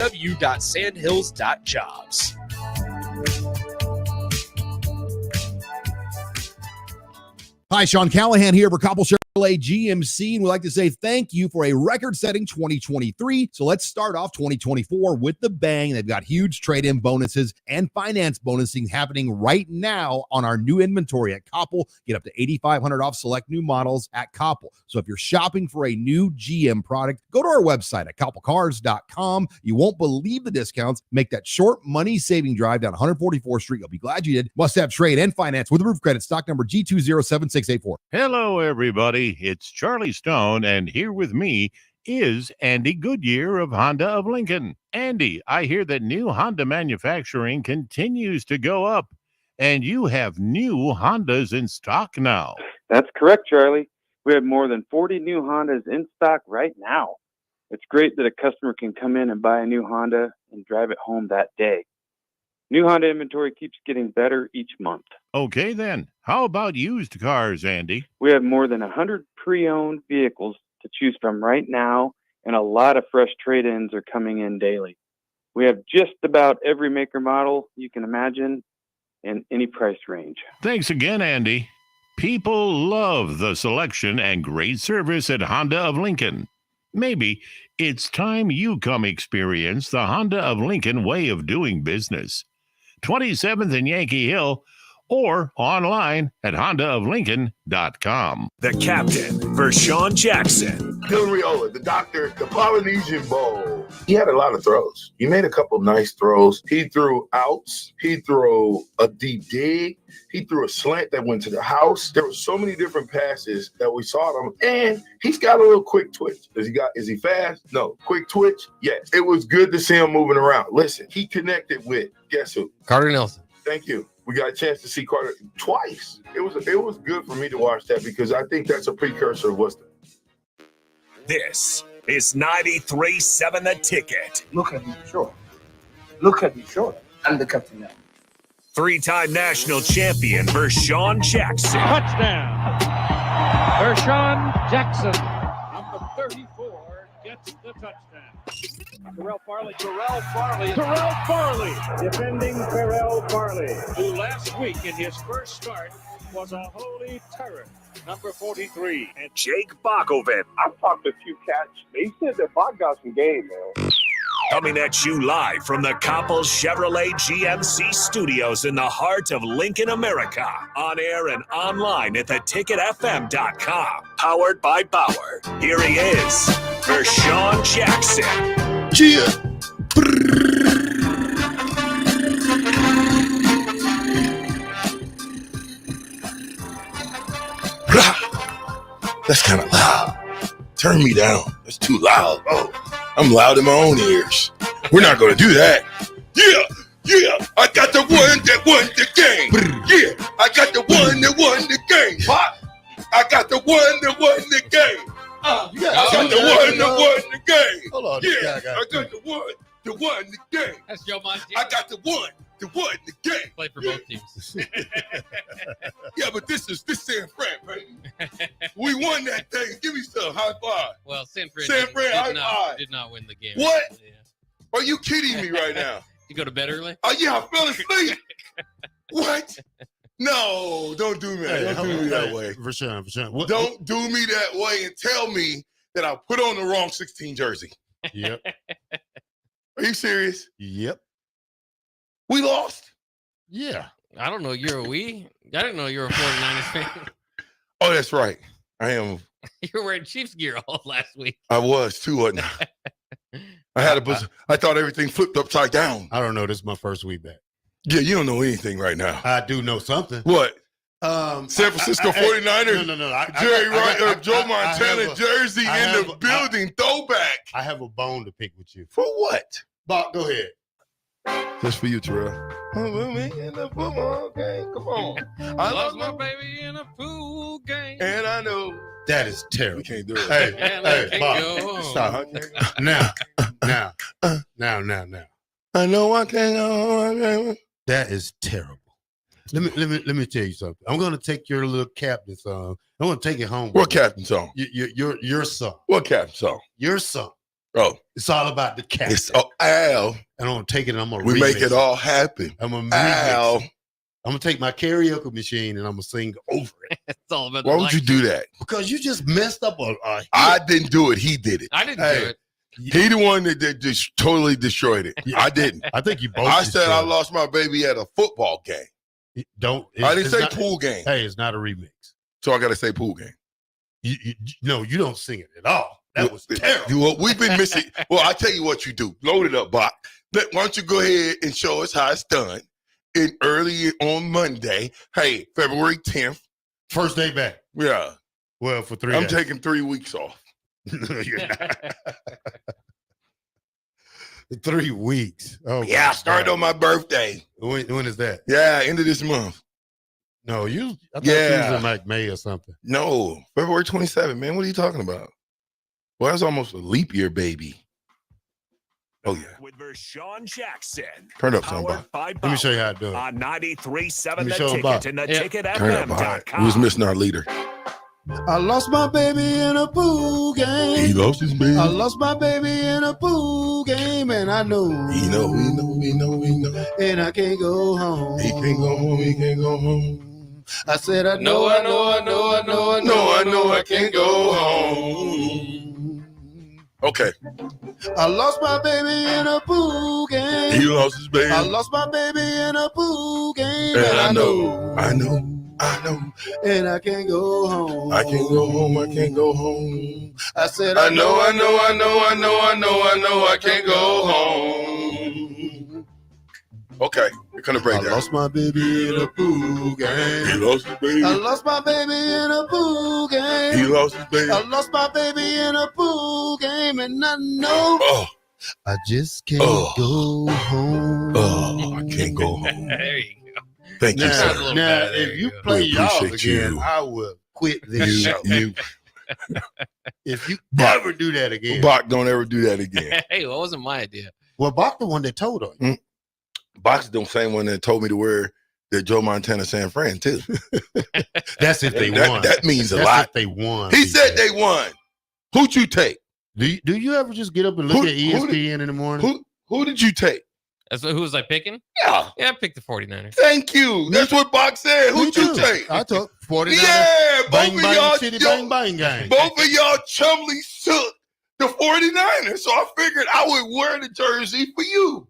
www.sandhills.jobs. Hi, Sean Callahan here for Coppell Chevrolet GMC, and we'd like to say thank you for a record-setting 2023. So let's start off 2024 with the bang. They've got huge trade-in bonuses and finance bonusing happening right now on our new inventory at Coppell. Get up to $8,500 off select new models at Coppell. So if you're shopping for a new GM product, go to our website at coppellcars.com. You won't believe the discounts. Make that short money-saving drive down 144th Street. You'll be glad you did. Must have trade and finance with roof credit. Stock number G207684. Hello, everybody. It's Charlie Stone, and here with me is Andy Goodyear of Honda of Lincoln. Andy, I hear that new Honda manufacturing continues to go up, and you have new Hondas in stock now. That's correct, Charlie. We have more than 40 new Hondas in stock right now. It's great that a customer can come in and buy a new Honda and drive it home that day. New Honda inventory keeps getting better each month. Okay, then. How about used cars, Andy? We have more than 100 pre-owned vehicles to choose from right now, and a lot of fresh trade-ins are coming in daily. We have just about every maker model you can imagine in any price range. Thanks again, Andy. People love the selection and great service at Honda of Lincoln. Maybe it's time you come experience the Honda of Lincoln way of doing business. 27th and Yankee Hill, or online at hondaoflincoln.com. The captain, Vershawn Jackson. Hillariola, the doctor, the Polynesian Bowl. He had a lot of throws. He made a couple nice throws. He threw outs. He threw a deep dig. He threw a slant that went to the house. There were so many different passes that we saw him, and he's got a little quick twitch. Is he fast? No. Quick twitch? Yes. It was good to see him moving around. Listen, he connected with, guess who? Carter Nelson. Thank you. We got a chance to see Carter twice. It was good for me to watch that because I think that's a precursor of what's the. This is 93.7 The Ticket. Look at me short. Look at me short. I'm the captain now. Three-time national champion Vershawn Jackson. Touchdown. Vershawn Jackson, number 34, gets the touchdown. Terrell Farley, defending Terrell Farley, who last week in his first start was a holy terror, number 43. And Jake Bakovic. I've talked to a few cats. They said that Bach got some game, man. Coming at you live from the Coppell Chevrolet GMC studios in the heart of Lincoln, America. On air and online at theticketfm.com. Powered by Bauer. Here he is, Vershawn Jackson. Yeah. That's kind of loud. Turn me down. That's too loud. Oh, I'm loud in my own ears. We're not going to do that. Yeah. I got the one that won the game. Yeah, I got the one that won the game. Pop. I got the one that won the game. I got the one that won the game. Hold on. Yeah, I got the one that won the game. That's Joe Montana. I got the one that won the game. Play for both teams. Yeah, but this San Fran, baby. We won that thing. Give me some high five. Well, San Fran did not win the game. What? Yeah. Are you kidding me right now? You go to bed early? Oh, yeah, I fell asleep. What? No, don't do me that. Don't do me that way. Vershawn. Don't do me that way and tell me that I put on the wrong 16 jersey. Yep. Are you serious? Yep. We lost? Yeah. I don't know. You're a we? I didn't know you were a 49ers fan. Oh, that's right. I am. You were wearing Chiefs gear all last week. I was too, wasn't I? I thought everything flipped upside down. I don't know. This is my first week back. Yeah, you don't know anything right now. I do know something. What? San Francisco 49ers. No. Joe Montana jersey in the building. Throwback. I have a bone to pick with you. For what? Bob, go ahead. Just for you, Terrell. Me in the football game. Come on. I lost my baby in a pool game. And I know. That is terrible. We can't do it. Hey, Bob. Stop. Now. I know I can't go. That is terrible. Let me tell you something. I'm gonna take your little captain song. I'm gonna take it home. What captain song? Your song. What captain song? Your song. Oh, It's all about the cat. it's Al. And I'm gonna take it and I'm gonna We remix make it all happen. I'm gonna Al. remix it. I'm gonna take my karaoke machine and I'm gonna sing over it. It's all about Why would you do that? Because you just messed up a I didn't do it. He did it. I didn't Hey, do it. He the one that just totally destroyed it. Yeah. I didn't. I think you both. I said I destroyed lost my baby at a football game. it. Don't. I didn't it's say not- pool game. Hey, it's not a remix. So I got to say pool game. No, you don't sing it at all. That was terrible. Well, we've been missing. Well, I'll tell you what you do. Load it up, Bach. Why don't you go ahead and show us how it's done? And early on Monday, hey, February 10th. First day back. Yeah. Well, for 3 I'm days. taking 3 weeks off. No, you're not. 3 weeks. Oh, Yeah, my start God. on my birthday. When is that? Yeah, end of this month. No, I thought Yeah. you was in like May or something. No, February 27th, man. What are you talking about? Well, that's almost a leap year, baby. Oh, yeah. With Vershawn Jackson. Turn up, son, Powered Bach. by Let me show you how to do it. on 93.7 Let me The show 'em Ticket Bach. and the Yeah. Turn up, Bach. ticketfm.com. Who's missing our leader? I lost my baby in a pool He game. lost his baby. I lost my baby in a pool game, and I know. He know. And I can't go home. He can't go home. He can't go home. I said, I No, I know I can't go home. Okay. I lost my baby in a pool game. He lost his baby. I lost my baby in a pool game, And and I I know. know. And I can't go home. I can't go home. I can't go home. I said, I know. I can't go home. Okay, we're gonna break I that. lost my baby in a pool He game. lost his baby. I lost my baby in a pool He game. lost his baby. I lost my baby in a pool game, and I know Oh, I just can't Oh. go home. I can't go home. There you go. Thank you, Sounds a sir. little Now, better. There if you you go. play We y'all appreciate again, you. I will quit this show. You, If you Bach. ever do that again. Bach, don't ever do that again. Hey, well, it wasn't my idea. Well, Bach the one that told on you. Bach's the same one that told me to wear the Joe Montana San Fran too. That's if they won. That means a That's lot. if they won. He BJ. said they won. Who'd you take? Do you ever just get up and look Who- at who did- ESPN in the morning? Who did you take? Who was I picking? Yeah. Yeah, I picked the 49ers. Thank you. That's what Bach said. Me Who'd you too. take? I took 49ers. Yeah, both Bang of bang y'all, city bang bang gang. both of y'all chumly took the 49ers. So I figured I would wear the jersey for you.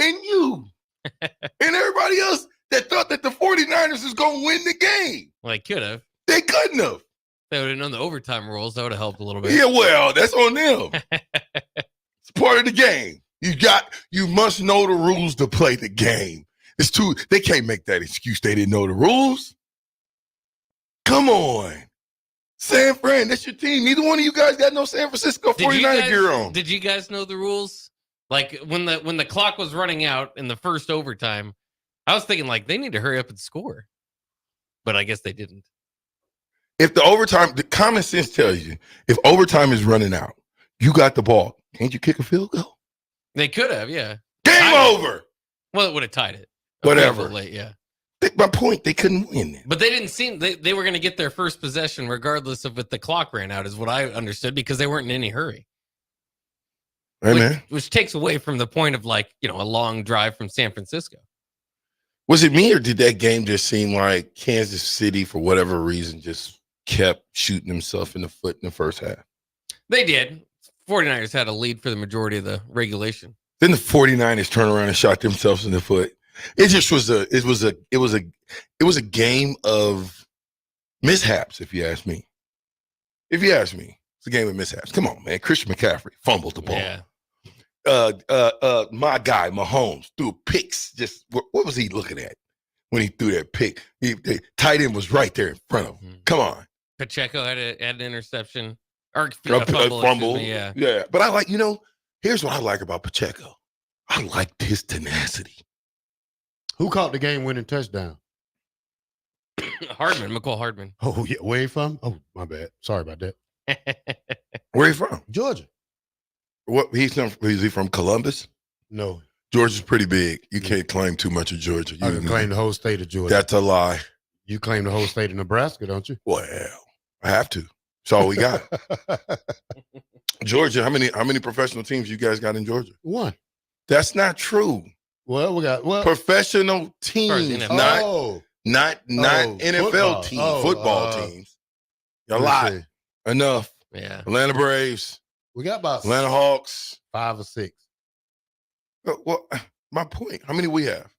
And you. And everybody else that thought that the 49ers is going to win the game. Well, I could have. They couldn't have. They would have known the overtime rules. That would have helped a little bit. Yeah, well, that's on them. It's part of the game. You must know the rules to play the game. They can't make that excuse they didn't know the rules. Come on. San Fran, that's your team. Neither one of you guys got no San Francisco 49er gear on. Did you guys know the rules? Like when the clock was running out in the first overtime, I was thinking like they need to hurry up and score. But I guess they didn't. If the common sense tells you, if overtime is running out, you got the ball. Can't you kick a field goal? They could have, yeah. Game over. Well, it would have tied it. Whatever. A little late, yeah. My point, they couldn't win it. But they didn't seem they were going to get their first possession regardless of if the clock ran out, is what I understood, because they weren't in any hurry. Hey, man. Which takes away from the point of a long drive from San Francisco. Was it me or did that game just seem like Kansas City, for whatever reason, just kept shooting himself in the foot in the first half? They did. 49ers had a lead for the majority of the regulation. Then the 49ers turned around and shot themselves in the foot. It just was a game of mishaps, if you ask me. It's a game of mishaps. Come on, man. Christian McCaffrey fumbled the ball. Yeah. My guy, Mahomes, threw picks. Just what was he looking at when he threw that pick? The tight end was right there in front of him. Come on. Pacheco had an interception. Or A fumble. fumble. Excuse me, yeah. Yeah. But I like, here's what I like about Pacheco. I liked his tenacity. Who caught the game-winning touchdown? McCall Hardman. Oh, yeah. Where you from? Oh, my bad. Sorry about that. Where are you from? Georgia. What is he from Columbus? No. Georgia's pretty big. You can't claim too much of Georgia. I can claim the whole state of Georgia. That's a lie. You claim the whole state of Nebraska, don't you? Well, I have to. That's all we got. Georgia, how many professional teams you guys got in Georgia? One. That's not true. Well, we got professional teams, not NFL football. teams, football teams. A lot. Enough. Yeah. Atlanta Braves. We got about Atlanta Hawks. 5 or 6. Well, my point. How many we have?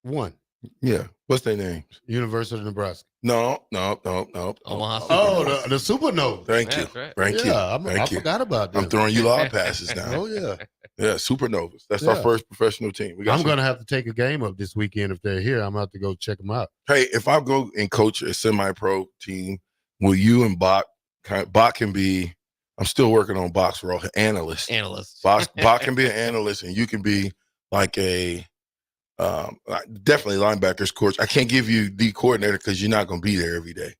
One. Yeah. What's their names? University of Nebraska. No. Omaha. The Supernova. Thank you. Right. Thank you. I forgot about that. I'm throwing you lob passes now. Oh, yeah. Yeah, Supernovas. That's our first professional team. I'm going to have to take a game up this weekend if they're here. I'm going to have to go check them out. Hey, if I go and coach a semi-pro team, will you and Bach can be, I'm still working on Bach's role, analyst. Bach can be an analyst, and you can be like a definitely linebackers coach. I can't give you the coordinator because you're not going to be there every day.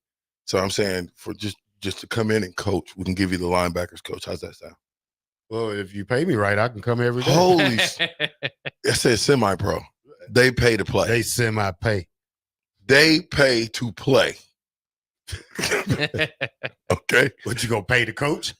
So I'm saying for just to come in and coach, we can give you the linebackers coach. How's that sound? Well, if you pay me right, I can come every day. Holy, I said semi-pro. They pay to play. They semi-pay. They pay to play. Okay. But you gonna pay the coach?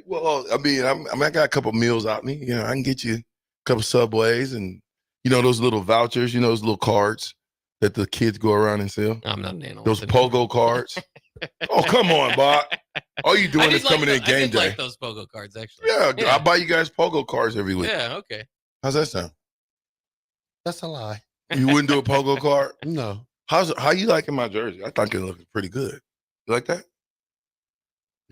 Well, I mean, I got a couple meals out me. I can get you a couple Subways and those little vouchers. Those little cards that the kids go around and sell. I'm not an analyst. Those pogo cards. Oh, come on, Bob. All you doing is coming in game day. I like those pogo cards, actually. Yeah, I buy you guys pogo cards every week. Yeah, okay. How's that sound? That's a lie. You wouldn't do a pogo card? No. How you liking my jersey? I think it looks pretty good. You like that?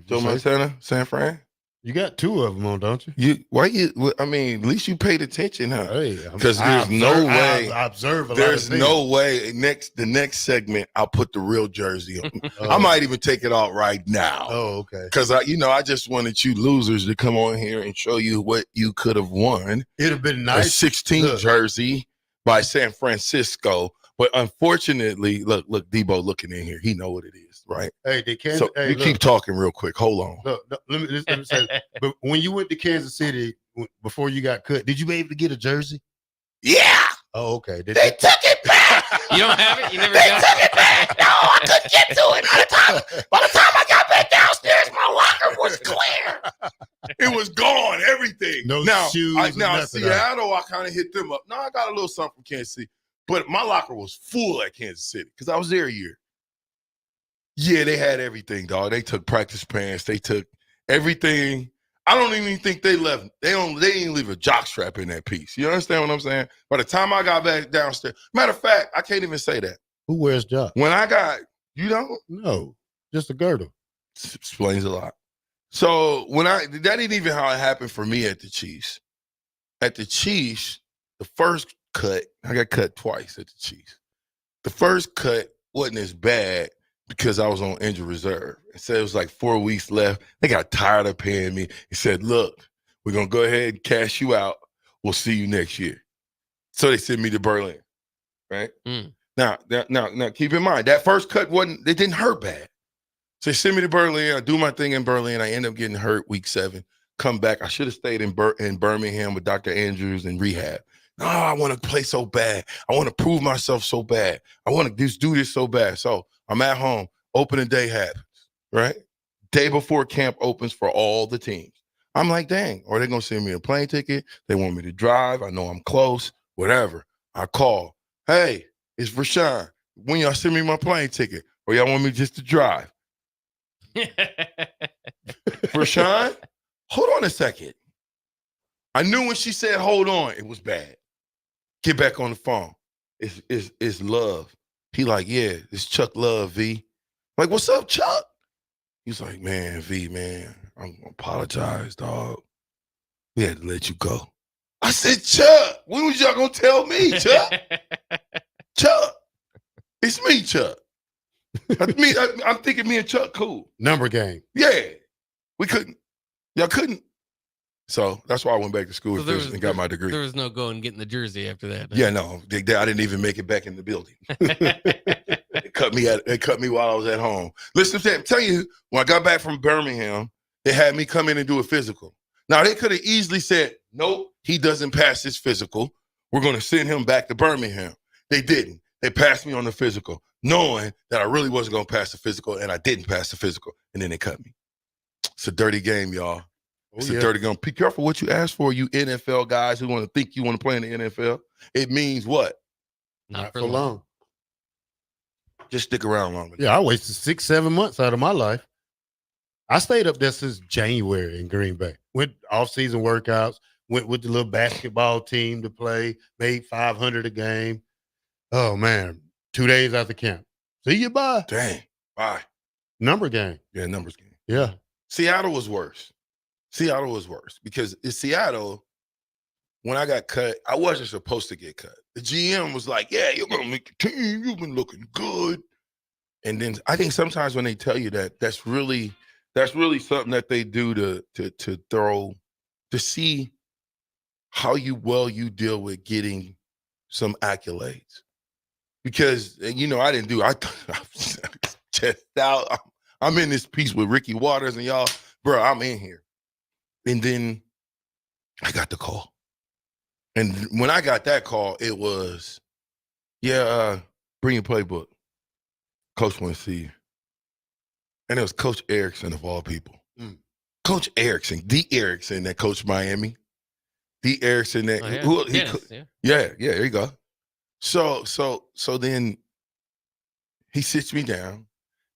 Joe Montana, San Fran? You got 2 of them on, don't you? At least you paid attention, huh? Hey, because there's no way. I observe a lot There's of things. no way. The next segment, I'll put the real jersey on. I might even take it out right now. Oh, okay. Because I just wanted you losers to come on here and show you what you could have won. It'd have been nice. A 16 jersey by San Francisco. But unfortunately, look, Debo looking in here. He know what it is, right? Hey, they can't. So hey, keep talking real quick. Hold on. Look, let me say, but when you went to Kansas City before you got cut, did you be able to get a jersey? Yeah. Oh, okay. They took it back. You don't have it? You never They got took it back. No, I couldn't get to it. By the time I got back downstairs, my locker was clear. It was gone. Everything. No shoes. Seattle, I kind of hit them up. No, I got a little something from Kansas City. But my locker was full at Kansas City because I was there a year. Yeah, they had everything, dog. They took practice pants. They took everything. I don't even think they left. They didn't leave a jock strap in that piece. You understand what I'm saying? By the time I got back downstairs, matter of fact, I can't even say that. Who wears jock? When I got, you don't? No, just a girdle. Explains a lot. So that ain't even how it happened for me at the Chiefs. At the Chiefs, the first cut, I got cut twice at the Chiefs. The first cut wasn't as bad because I was on injured reserve. It said it was like 4 weeks left. They got tired of paying me. He said, look, we're going to go ahead and cash you out. We'll see you next year. So they sent me to Berlin, right? Now, keep in mind, that first cut it didn't hurt bad. So they sent me to Berlin. I do my thing in Berlin. I end up getting hurt week 7. Come back. I should have stayed in Birmingham with Dr. Andrews and rehab. No, I want to play so bad. I want to prove myself so bad. I want to just do this so bad. So I'm at home. Opening day happens, right? Day before camp opens for all the teams. I'm like, dang, are they going to send me a plane ticket? They want me to drive. I know I'm close, whatever. I call. Hey, it's Rashawn. When y'all send me my plane ticket? Or y'all want me just to drive? Rashawn, hold on a second. I knew when she said, hold on, it was bad. Get back on the phone. It's Love. He like, yeah, it's Chuck Love, V. I'm like, what's up, Chuck? He's like, man, V, man, I'm going to apologize, dog. We had to let you go. I said, Chuck, when was y'all going to tell me, Chuck? Chuck, it's me, Chuck. I'm thinking me and Chuck cool. Number game. Yeah. We couldn't. Y'all couldn't. So that's why I went back to school and got my degree. There was no going getting the jersey after that. Yeah, no. I didn't even make it back in the building. They cut me while I was at home. Listen to that. Tell you, when I got back from Birmingham, they had me come in and do a physical. Now, they could have easily said, nope, he doesn't pass his physical. We're going to send him back to Birmingham. They didn't. They passed me on the physical, knowing that I really wasn't going to pass the physical, and I didn't pass the physical, and then they cut me. It's a dirty game, y'all. It's yeah. a dirty game. Be careful what you ask for, you NFL guys who want to think you want to play in the NFL. It means what? Not for long. Just stick around longer. Yeah, I wasted 6-7 months out of my life. I stayed up there since January in Green Bay. Went off-season workouts, went with the little basketball team to play, made $500 a game. Oh, man. 2 days after camp. See you, bye. Dang. Bye. Number game. Yeah, numbers game. Yeah. Seattle was worse. Because in Seattle, when I got cut, I wasn't supposed to get cut. The GM was like, yeah, you're going to make the team. You've been looking good. And then I think sometimes when they tell you that, that's really something that they do to see how well you deal with getting some accolades. Because, I didn't do, I chest out. I'm in this piece with Ricky Waters and y'all, bro, I'm in here. And then I got the call. And when I got that call, it was, bring your playbook. Coach wants to see you. And it was Coach Erickson of all people. Coach Erickson, D. Erickson that coached Miami. D. Erickson that there you go. So then he sits me down,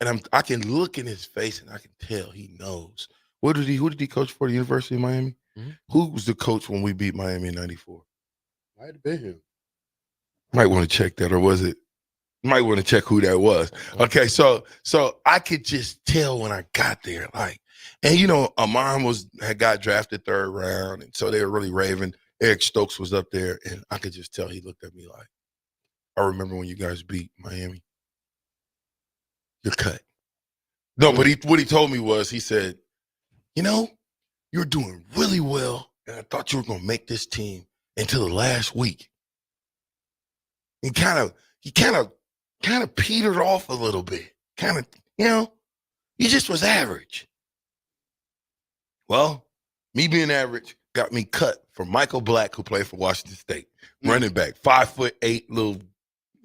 and I can look in his face and I can tell he knows. Who did he coach for? The University of Miami? Mm-hmm. Who was the coach when we beat Miami in '94? Might have been him. Might want to check that, or was it? Might want to check who that was. Okay, so I could just tell when I got there, like, and Amon had got drafted 3rd round, and so they were really raving. Eric Stokes was up there, and I could just tell he looked at me like, I remember when you guys beat Miami. You're cut. No, but what he told me was, he said, you're doing really well, and I thought you were going to make this team until the last week. And he kind of petered off a little bit. He just was average. Well, me being average got me cut for Michael Black, who played for Washington State. Running back, 5'8", little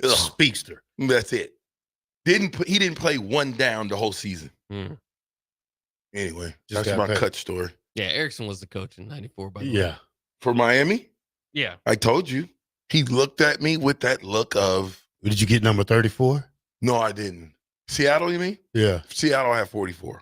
speedster. That's it. He didn't play one down the whole season. Anyway, that's my cut story. Yeah, Erickson was the coach in '94, by the way. Yeah. For Miami? Yeah. I told you. He looked at me with that look of... Did you get number 34? No, I didn't. Seattle, you mean? Yeah. Seattle had 44.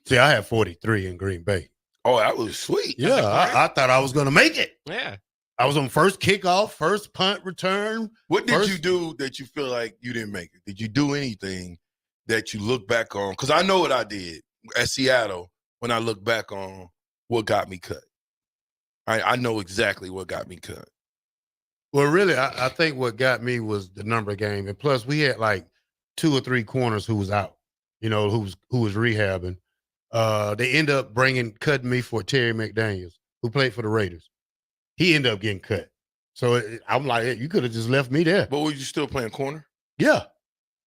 See, I had 43 in Green Bay. Oh, that was sweet. Yeah, I thought I was going to make it. Yeah. I was on first kickoff, first punt return. What did you do that you feel like you didn't make it? Did you do anything that you look back on? Because I know what I did at Seattle when I look back on what got me cut. I know exactly what got me cut. Well, really, I think what got me was the number game. And plus, we had like 2 or 3 corners who was out, who was rehabbing. They end up cutting me for Terry McDaniels, who played for the Raiders. He ended up getting cut. So I'm like, hey, you could have just left me there. But were you still playing corner? Yeah.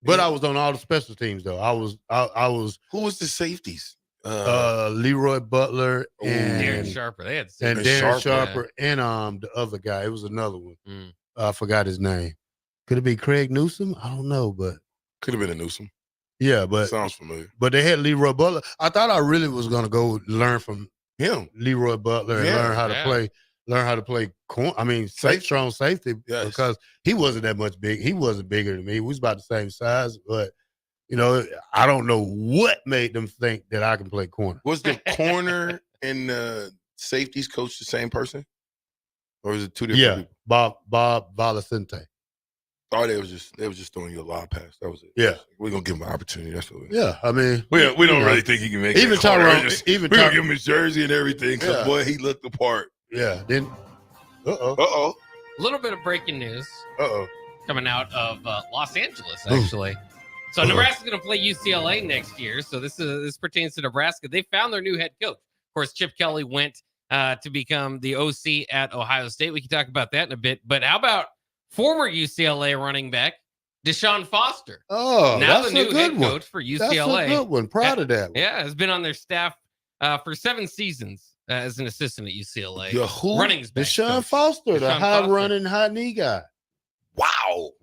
But I was on all the special teams, though. I was. Who was the safeties? Leroy Butler and Darren Sharper. They had Darren Sharper and the other guy. It was another one. I forgot his name. Could it be Craig Newsom? I don't know, but could have been a Newsom. Yeah, but sounds familiar. But they had Leroy Butler. I thought I really was gonna go learn from him, Leroy Butler, and learn how to play. Strong safety, because he wasn't that much big. He wasn't bigger than me. We was about the same size, but. I don't know what made them think that I can play corner. Was the corner and the safeties coach the same person? Or is it 2 different people? Bob Valacente. Oh, they was just throwing you a lob pass. That was it. Yeah. We're gonna give him an opportunity. That's what we don't really think he can make even it. We're gonna give him his jersey and everything, because boy, he looked the part. Yeah. Then a little bit of breaking news. Coming out of Los Angeles, actually. So Nebraska's going to play UCLA next year. So this pertains to Nebraska. They found their new head coach. Of course, Chip Kelly went to become the OC at Ohio State. We can talk about that in a bit. But how about former UCLA running back Deshaun Foster? Oh, now that's the new a good head one. Coach for UCLA. That's a good one. Proud of that one. Yeah, has been on their staff for 7 seasons as an assistant at UCLA. Running back Deshaun coach. Foster, the high-running, high-knee guy. Wow.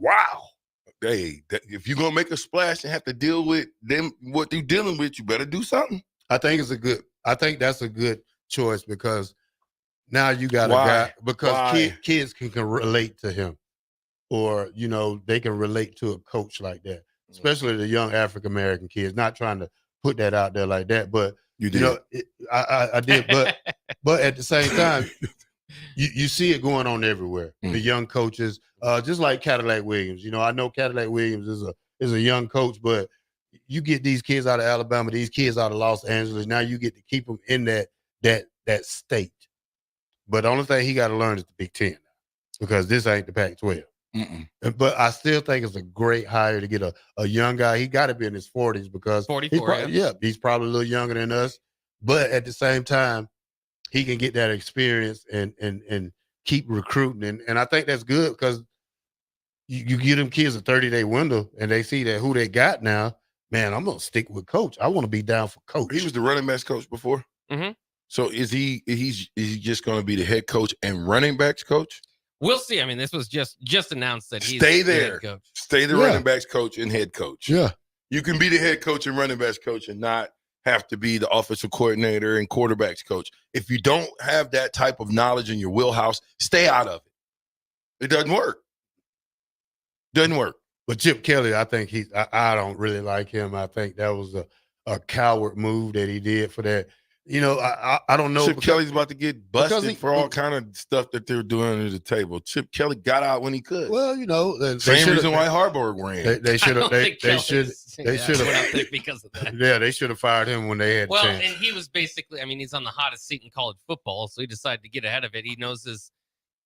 Hey, if you're going to make a splash and have to deal with them, what they're dealing with, you better do something. I think that's a good choice because now you got a guy because kids can relate to him, or they can relate to a coach like that, especially the young African American kids. Not trying to put that out there like that, but you did. I did, but at the same time, you see it going on everywhere. The young coaches, just like Cadillac Williams. I know Cadillac Williams is a young coach, but you get these kids out of Alabama, these kids out of Los Angeles. Now you get to keep them in that state. But the only thing he got to learn is the Big Ten, because this ain't the Pac-12. But I still think it's a great hire to get a young guy. He got to be in his 40s because 44. He's probably a little younger than us. But at the same time, he can get that experience and keep recruiting. And I think that's good because you give them kids a 30-day window and they see that who they got now. Man, I'm going to stick with coach. I want to be down for coach. He was the running backs coach before. Mm-hmm. So is he just going to be the head coach and running backs coach? We'll see. I mean, this was just announced that he's Stay the there. head coach. Stay the running backs coach and head coach. Yeah. You can be the head coach and running backs coach and not have to be the offensive coordinator and quarterbacks coach. If you don't have that type of knowledge in your wheelhouse, stay out of it. It doesn't work. Doesn't work. But Chip Kelly, I think I don't really like him. I think that was a coward move that he did for that. I don't know. Chip Kelly's about to get busted for all kind of stuff that they're doing under the table. Chip Kelly got out when he could. Well, same reason why Harbaugh ran. They should have. They should have because of that. Yeah, they should have fired him when they had. Well, chance. and he was basically. I mean, he's on the hottest seat in college football, so he decided to get ahead of it. He knows his.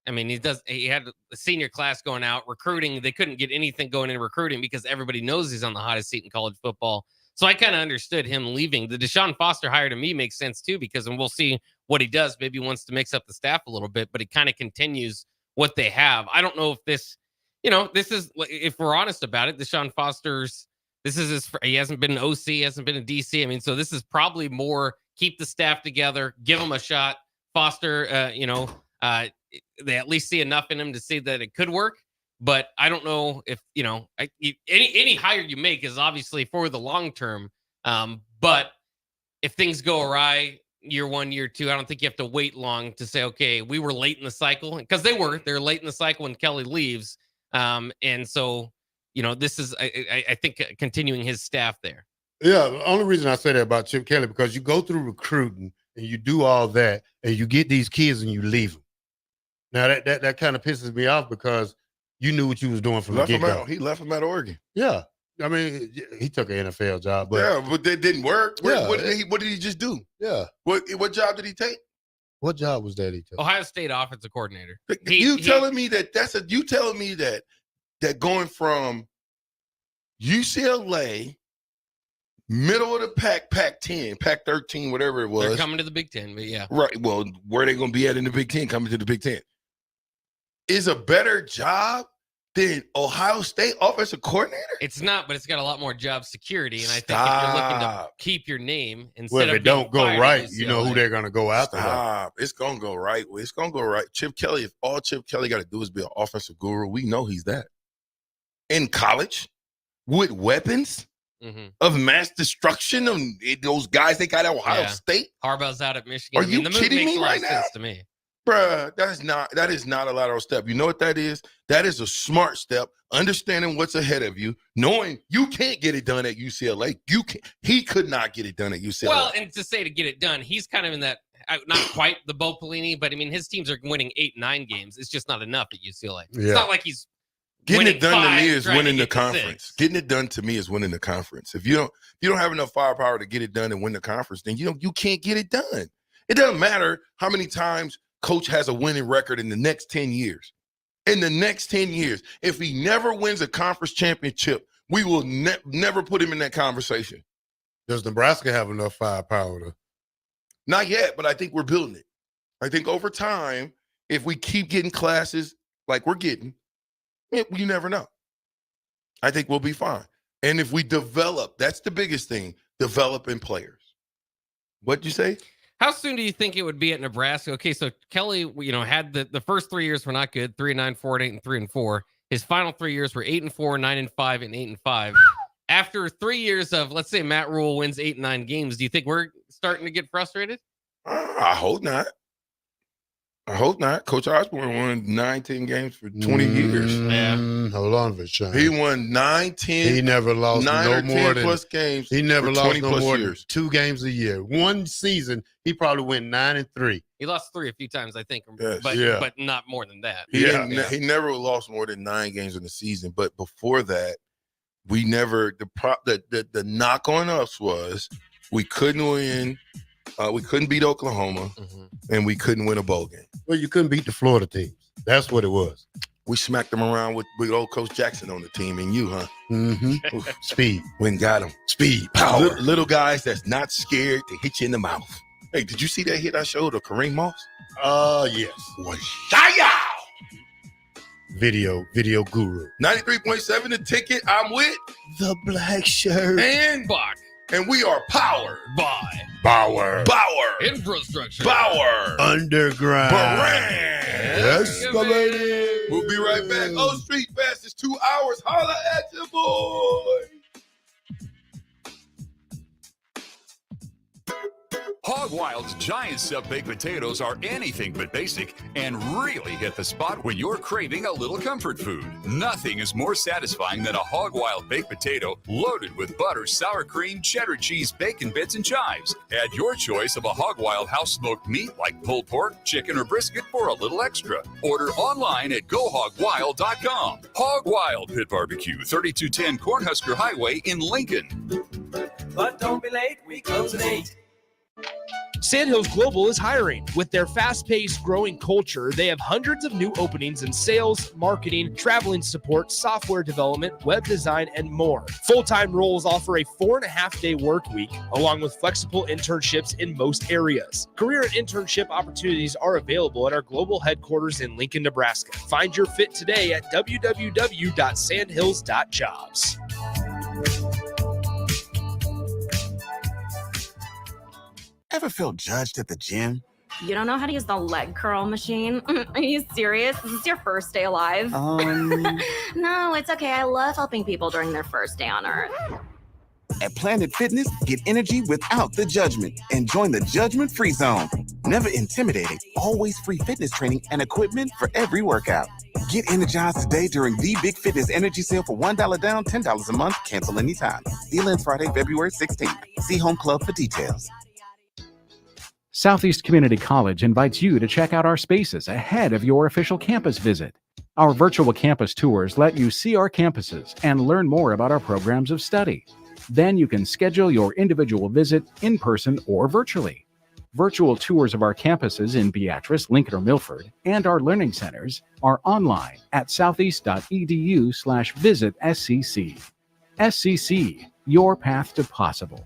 I mean, he had a senior class going out recruiting. They couldn't get anything going in recruiting because everybody knows he's on the hottest seat in college football. So I kind of understood him leaving. The Deshaun Foster hire to me makes sense too, because and we'll see what he does. Maybe he wants to mix up the staff a little bit, but it kind of continues what they have. I don't know if this, this is, if we're honest about it, Deshaun Foster's, he hasn't been an OC, he hasn't been a DC. I mean, so this is probably more keep the staff together, give him a shot. Foster, they at least see enough in him to see that it could work. But I don't know if, any hire you make is obviously for the long term. But if things go awry, year 1, year 2, I don't think you have to wait long to say, okay, we were late in the cycle, because they're late in the cycle when Kelly leaves. And so, this is, I think, continuing his staff there. Yeah. The only reason I say that about Chip Kelly, because you go through recruiting and you do all that and you get these kids and you leave them. Now that kind of pisses me off because you knew what you was doing from the get-go. He left him at Oregon. Yeah. I mean, he took an NFL job. But but that didn't work. What did he just do? Yeah. What job did he take? What job was that he took? Ohio State offensive coordinator. You telling me that going from UCLA, middle of the pack, Pac-10, Pac-13, whatever it was. They're coming to the Big Ten, but yeah. Right. Well, where are they going to be at in the Big Ten, coming to the Big Ten, is a better job than Ohio State offensive coordinator? It's not, but it's got a lot more job security. And I think if you're looking to keep your name instead if it don't go right, you know who they're going to go after. It's going to go right. It's going to go right. Chip Kelly, if all Chip Kelly got to do is be an offensive guru, we know he's that. In college, with weapons of mass destruction, of those guys they got at Ohio State. Harbaugh's out at Michigan. Are you kidding me right now? To me. Bruh, that is not a lateral step. You know what that is? That is a smart step, understanding what's ahead of you, knowing you can't get it done at UCLA. He could not get it done at UCLA. Well, and to say to get it done, he's kind of in that, not quite the Bo Pelini, but I mean, his teams are winning 8-9 games. It's just not enough at UCLA. Yeah. It's not like he's getting it done to me is winning the conference. Getting it done to me is winning the conference. If you don't have enough firepower to get it done and win the conference, then you can't get it done. It doesn't matter how many times coach has a winning record in the next 10 years. In the next 10 years, if he never wins a conference championship, we will never put him in that conversation. Does Nebraska have enough firepower to? Not yet, but I think we're building it. I think over time, if we keep getting classes like we're getting, you never know. I think we'll be fine. And if we develop, that's the biggest thing, developing players. What'd you say? How soon do you think it would be at Nebraska? Okay, so Kelly, had the first 3 years were not good, 3-9, 4-8, and 3-4. His final 3 years were 8-4, 9-5, and 8-5. After 3 years of, let's say Matt Rule wins 8, 9 games, do you think we're starting to get frustrated? I hope not. Coach Osborne won 9-10 games for 20 years. Yeah. Hold on for Sean. He won 9-10. He never lost 9 no or more 10 than plus games. He never for lost 20 no plus more years. than 2 games a year. One season, he probably went 9-3. He lost 3 a few times, I think, Yes. but not more than that. He never lost more than 9 games in the season. But before that, we never the knock on us was we couldn't win. We couldn't beat Oklahoma, and we couldn't win a bowl game. Well, you couldn't beat the Florida teams. That's what it was. We smacked them around with old Coach Jackson on the team, and you, huh? Mm-hmm. Speed. Went and got him. Speed. Power. Little guys that's not scared to hit you in the mouth. Hey, did you see that hit I showed of Kareem Moss? Yes. Washaya! Video guru. 93.7 The Ticket. I'm with The black shirt. and Bach. And we are powered By Bauer. infrastructure. Bauer. Underground. Baran. Escalated. We'll be right back. Oh, Street Fast is 2 hours. Holla at your boy. Hog Wild's giant sub baked potatoes are anything but basic and really hit the spot when you're craving a little comfort food. Nothing is more satisfying than a Hog Wild baked potato loaded with butter, sour cream, cheddar cheese, bacon bits, and chives. Add your choice of a Hog Wild house smoked meat like pulled pork, chicken, or brisket for a little extra. Order online at GoHogWild.com. Hog Wild Pit Barbecue, 3210 Cornhusker Highway in Lincoln. But don't be late, we close at 8. Sandhills Global is hiring. With their fast-paced, growing culture, they have hundreds of new openings in sales, marketing, traveling support, software development, web design, and more. Full-time roles offer a 4.5-day work week, along with flexible internships in most areas. Career and internship opportunities are available at our global headquarters in Lincoln, Nebraska. Find your fit today at www.sandhills.jobs. Ever feel judged at the gym? You don't know how to use the leg curl machine? Are you serious? Is this your first day alive? No, it's okay. I love helping people during their first day on Earth. At Planet Fitness, get energy without the judgment and join the judgment-free zone. Never intimidating, always free fitness training and equipment for every workout. Get energized today during the Big Fitness Energy Sale for $1 down, $10 a month. Cancel anytime. Deal ends Friday, February 16th. See Home Club for details. Southeast Community College invites you to check out our spaces ahead of your official campus visit. Our virtual campus tours let you see our campuses and learn more about our programs of study. Then you can schedule your individual visit in person or virtually. Virtual tours of our campuses in Beatrice, Lincoln, or Milford, and our learning centers are online at southeast.edu/visit SCC. SCC, your path to possible.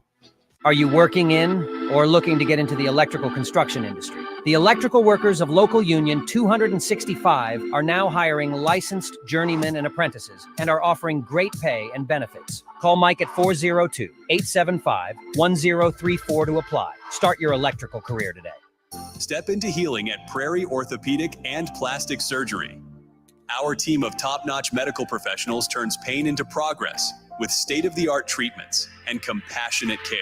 Are you working in or looking to get into the electrical construction industry? The electrical workers of Local Union 265 are now hiring licensed journeymen and apprentices and are offering great pay and benefits. Call Mike at 402-875-1034 to apply. Start your electrical career today. Step into healing at Prairie Orthopedic and Plastic Surgery. Our team of top-notch medical professionals turns pain into progress with state-of-the-art treatments and compassionate care.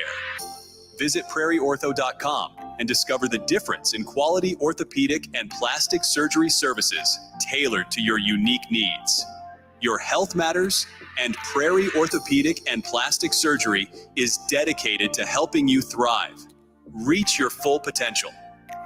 Visit prairieortho.com and discover the difference in quality orthopedic and plastic surgery services tailored to your unique needs. Your health matters, and Prairie Orthopedic and Plastic Surgery is dedicated to helping you thrive. Reach your full potential.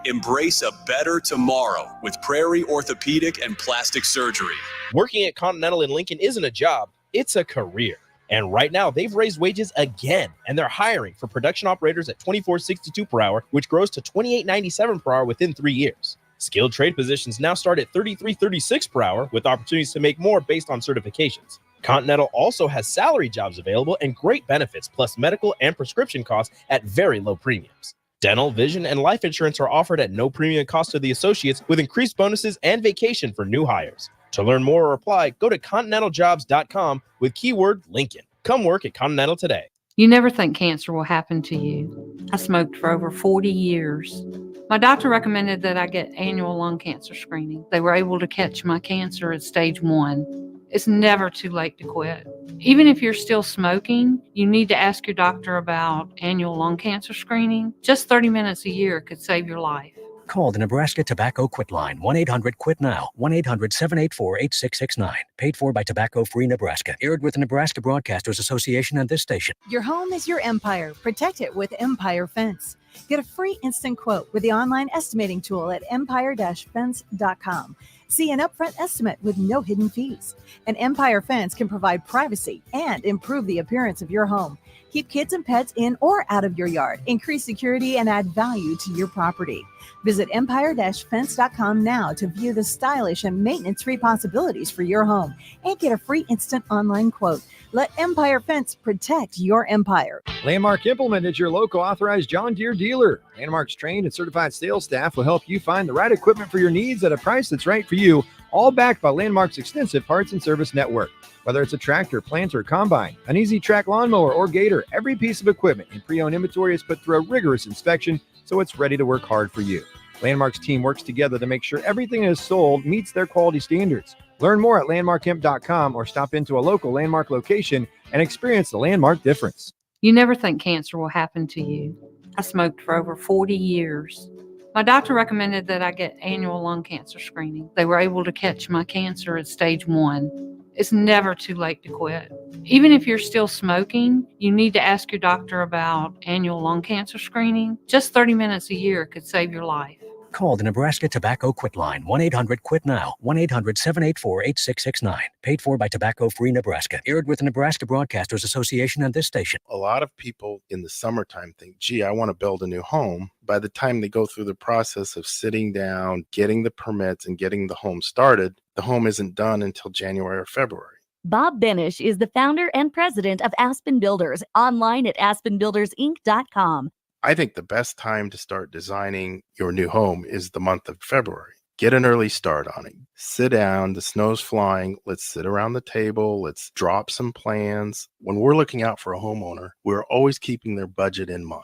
Embrace a better tomorrow with Prairie Orthopedic and Plastic Surgery. Working at Continental in Lincoln isn't a job, it's a career. And right now, they've raised wages again, and they're hiring for production operators at $24.62 per hour, which grows to $28.97 per hour within 3 years. Skilled trade positions now start at $33.36 per hour, with opportunities to make more based on certifications. Continental also has salary jobs available and great benefits, plus medical and prescription costs at very low premiums. Dental, vision, and life insurance are offered at no premium cost to the associates, with increased bonuses and vacation for new hires. To learn more or apply, go to continentaljobs.com with keyword Lincoln. Come work at Continental today. You never think cancer will happen to you. I smoked for over 40 years. My doctor recommended that I get annual lung cancer screening. They were able to catch my cancer at stage 1. It's never too late to quit. Even if you're still smoking, you need to ask your doctor about annual lung cancer screening. Just 30 minutes a year could save your life. Call the Nebraska Tobacco Quit Line, 1-800-QUIT-NOW, 1-800-784-8669. Paid for by Tobacco Free Nebraska. Aired with the Nebraska Broadcasters Association and this station. Your home is your empire. Protect it with Empire Fence. Get a free instant quote with the online estimating tool at empire-fence.com. See an upfront estimate with no hidden fees. An Empire Fence can provide privacy and improve the appearance of your home. Keep kids and pets in or out of your yard. Increase security and add value to your property. Visit empire-fence.com now to view the stylish and maintenance-free possibilities for your home and get a free instant online quote. Let Empire Fence protect your empire. Landmark Implement is your local authorized John Deere dealer. Landmark's trained and certified sales staff will help you find the right equipment for your needs at a price that's right for you, all backed by Landmark's extensive parts and service network. Whether it's a tractor, planter, combine, an easy track lawnmower, or gator, every piece of equipment in pre-owned inventory is put through a rigorous inspection so it's ready to work hard for you. Landmark's team works together to make sure everything that is sold meets their quality standards. Learn more at landmarkimp.com or stop into a local Landmark location and experience the Landmark difference. You never think cancer will happen to you. I smoked for over 40 years. My doctor recommended that I get annual lung cancer screening. They were able to catch my cancer at stage 1. It's never too late to quit. Even if you're still smoking, you need to ask your doctor about annual lung cancer screening. Just 30 minutes a year could save your life. Call the Nebraska Tobacco Quit Line, 1-800-QUIT-NOW, 1-800-784-8669. Paid for by Tobacco Free Nebraska. Aired with the Nebraska Broadcasters Association and this station. A lot of people in the summertime think, gee, I want to build a new home. By the time they go through the process of sitting down, getting the permits, and getting the home started, the home isn't done until January or February. Bob Benish is the founder and president of Aspen Builders, online at aspenbuildersinc.com. I think the best time to start designing your new home is the month of February. Get an early start on it. Sit down. The snow's flying. Let's sit around the table. Let's drop some plans. When we're looking out for a homeowner, we're always keeping their budget in mind.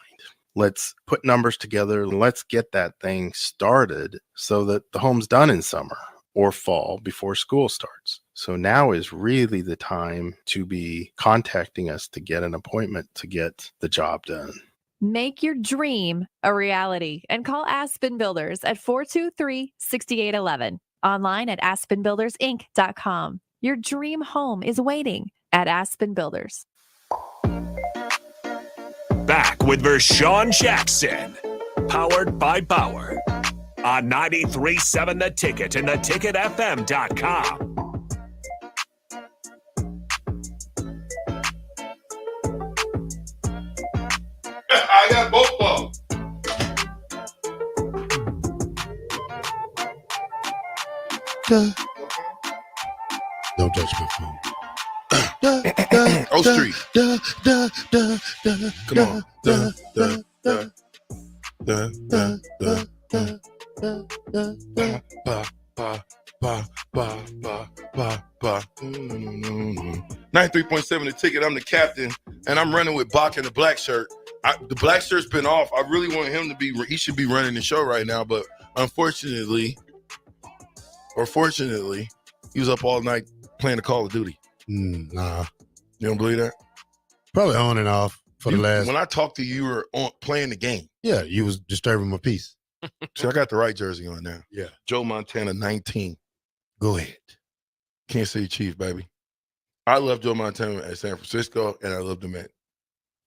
Let's put numbers together and let's get that thing started so that the home's done in summer or fall before school starts. So now is really the time to be contacting us to get an appointment to get the job done. Make your dream a reality and call Aspen Builders at 423-6811. Online at aspenbuildersinc.com. Your dream home is waiting at Aspen Builders. Back with Vershawn Jackson. Powered by Bauer. On 93.7 The Ticket and theticketfm.com. I got both of them. Don't touch my phone. O Street. Come on. 93.7 The Ticket. I'm the captain, and I'm running with Bach in the black shirt. The black shirt's been off. I really want him to be. He should be running the show right now, but unfortunately, or fortunately, he was up all night playing the Call of Duty. Nah, you don't believe that? Probably on and off for the last. When I talked to you, you were playing the game. Yeah, you was disturbing my peace. So I got the right jersey on now. Yeah, Joe Montana 19. Go ahead. Kansas City Chiefs, baby. I love Joe Montana at San Francisco, and I loved him at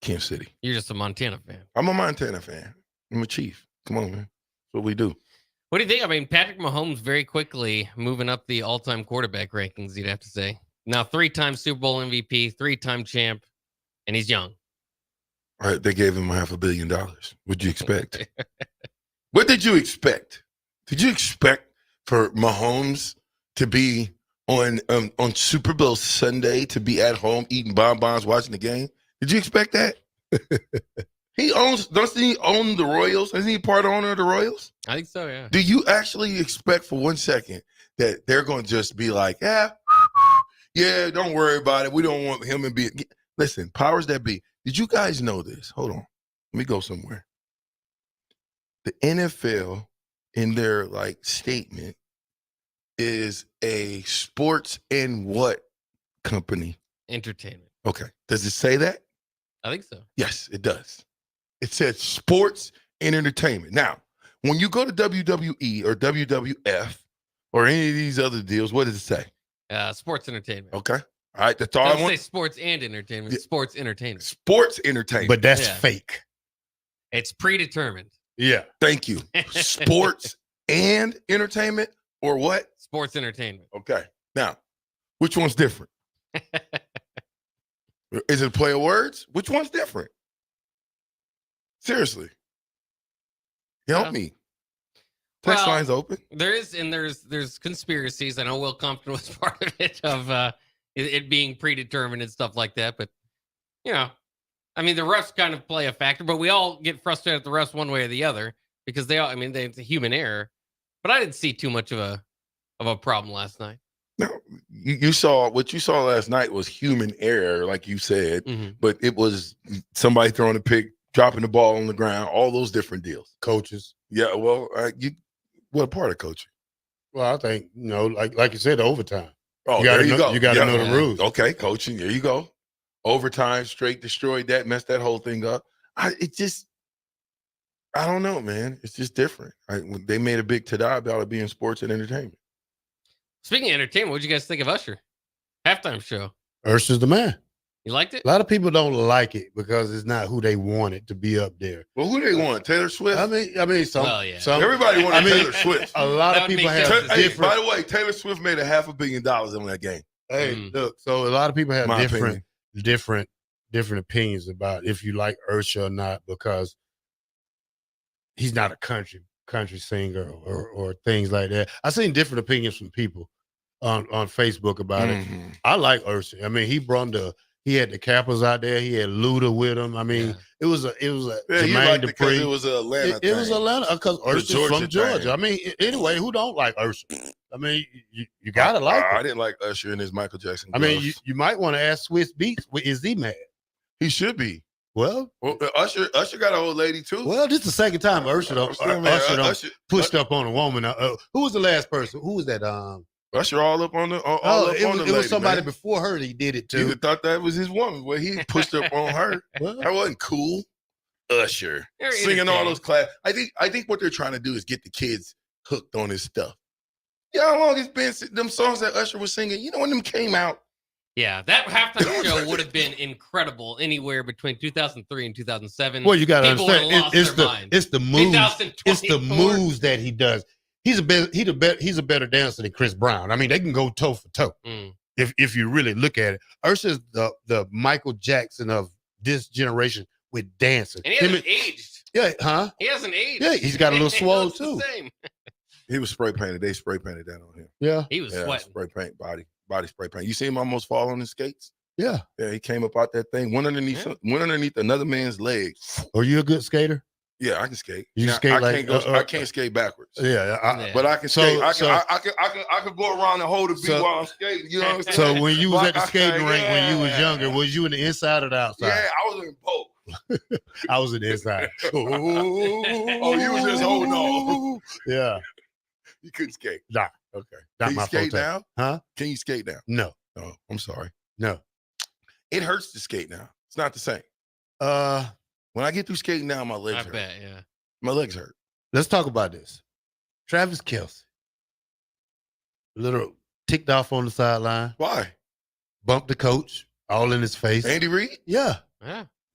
Kansas City. You're just a Montana fan. I'm a Montana fan. I'm a Chief. Come on, man. That's what we do. What do you think? I mean, Patrick Mahomes very quickly moving up the all-time quarterback rankings, you'd have to say. Now, 3-time Super Bowl MVP, 3-time champ, and he's young. All right, they gave him $500 million. What'd you expect? What did you expect? Did you expect for Mahomes to be on Super Bowl Sunday, to be at home eating bonbons, watching the game? Did you expect that? Doesn't he own the Royals? Isn't he part owner of the Royals? I think so, yeah. Do you actually expect for 1 second that they're going to just be like, yeah, don't worry about it. We don't want him to be. Listen, powers that be. Did you guys know this? Hold on. Let me go somewhere. The NFL, in their statement, is a sports and what company? Entertainment. Okay. Does it say that? I think so. Yes, it does. It says sports and entertainment. Now, when you go to WWE or WWF or any of these other deals, what does it say? Sports entertainment. Okay. All right. That's all I Doesn't want. say sports and entertainment. Sports entertainment. Sports entertainment. But that's fake. It's predetermined. Yeah. Thank you. Sports and entertainment or what? Sports entertainment. Okay. Now, which one's different? Is it a play of words? Which one's different? Seriously. Help me. Text line's open. There's conspiracies. I know Will Compton was part of it, of it being predetermined and stuff like that. But, I mean, the refs kind of play a factor, but we all get frustrated at the refs one way or the other because it's a human error. But I didn't see too much of a problem last night. No, you saw what you saw last night was human error, like you said, but it was somebody throwing a pick, dropping the ball on the ground, all those different deals. Coaches. Yeah, well, what part of coaching? Well, I think, like you said, overtime. Oh, there you go. You got to know the rules. Okay, coaching. There you go. Overtime, straight destroyed that, messed that whole thing up. I don't know, man. It's just different. They made a big tada about it being sports and entertainment. Speaking of entertainment, what'd you guys think of Usher? Halftime show. Usher's the man. You liked it? A lot of people don't like it because it's not who they wanted to be up there. Well, who they want? Taylor Swift? I mean, some everybody wanted Taylor Swift. A lot of people have different. By the way, Taylor Swift made $500 million on that game. Hey, look, so a lot of people have different opinions about if you like Usher or not because he's not a country singer or things like that. I've seen different opinions from people on Facebook about it. I like Usher. I mean, he had the Kappas out there. He had Luda with him. I mean, it was a Jermaine Dupri. It was Atlanta. It was Atlanta because Usher's from Georgia. Thing. I mean, anyway, who don't like Usher? I mean, you gotta like him. I didn't like Usher and his Michael Jackson. I mean, you might want to ask Swiss Beats. Is he mad? He should be. Well, Usher got an old lady too. Well, this is the second time Usher pushed up on a woman. Who was the last person? Who was that? Usher all up on the. It was somebody before her. He did it too. You thought that was his woman. Well, he pushed up on her. That wasn't cool. Usher singing all those class. I think what they're trying to do is get the kids hooked on his stuff. Yeah, how long it's been? Them songs that Usher was singing. You know when them came out. Yeah, that halftime show would have been incredible anywhere between 2003 and 2007. Well, you got to understand, it's the moves. It's the moves that he does. He's a better dancer than Chris Brown. I mean, they can go toe for toe if you really look at it. Usher's the Michael Jackson of this generation with dancing. And he hasn't aged. Yeah, huh? He hasn't aged. Yeah, he's got a little swole too. He was spray painted. They spray painted that on him. Yeah, he was sweating. Spray paint body spray paint. You see him almost fall on his skates? Yeah. Yeah, he came up out that thing, went underneath another man's legs. Are you a good skater? Yeah, I can skate. You skate I can't skate backwards. Yeah, but I can skate. I can go around and hold a beat while I'm skating. You know what I'm saying? So when you was at the skating rink when you was younger, was you in the inside or the outside? Yeah, I was in both. I was in the inside. Oh, you was just holding on. Yeah. You couldn't skate. Nah. Okay. Can you skate now? Huh? Can you skate now? No. Oh, I'm sorry. No. It hurts to skate now. It's not the same. When I get through skating now, my legs hurt. Bet, yeah. My legs hurt. Let's talk about this. Travis Kelce. A little ticked off on the sideline. Why? Bumped the coach all in his face. Andy Reid? Yeah.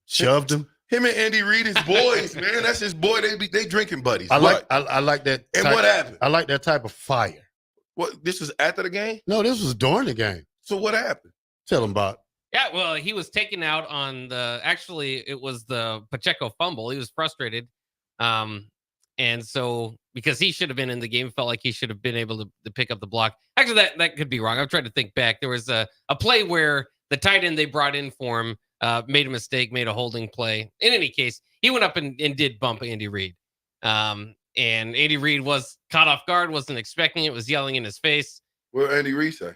Shoved him. Him and Andy Reid is boys, man. That's his boy. They drinking buddies. I like that. And what happened? I like that type of fire. What? This was after the game? No, this was during the game. So what happened? Tell him about. Yeah, well, he was taken out on it was the Pacheco fumble. He was frustrated. And so because he should have been in the game, felt like he should have been able to pick up the block. Actually, that could be wrong. I'm trying to think back. There was a play where the tight end they brought in for him made a mistake, made a holding play. In any case, he went up and did bump Andy Reid. And Andy Reid was caught off guard, wasn't expecting it, was yelling in his face. What did Andy Reid say?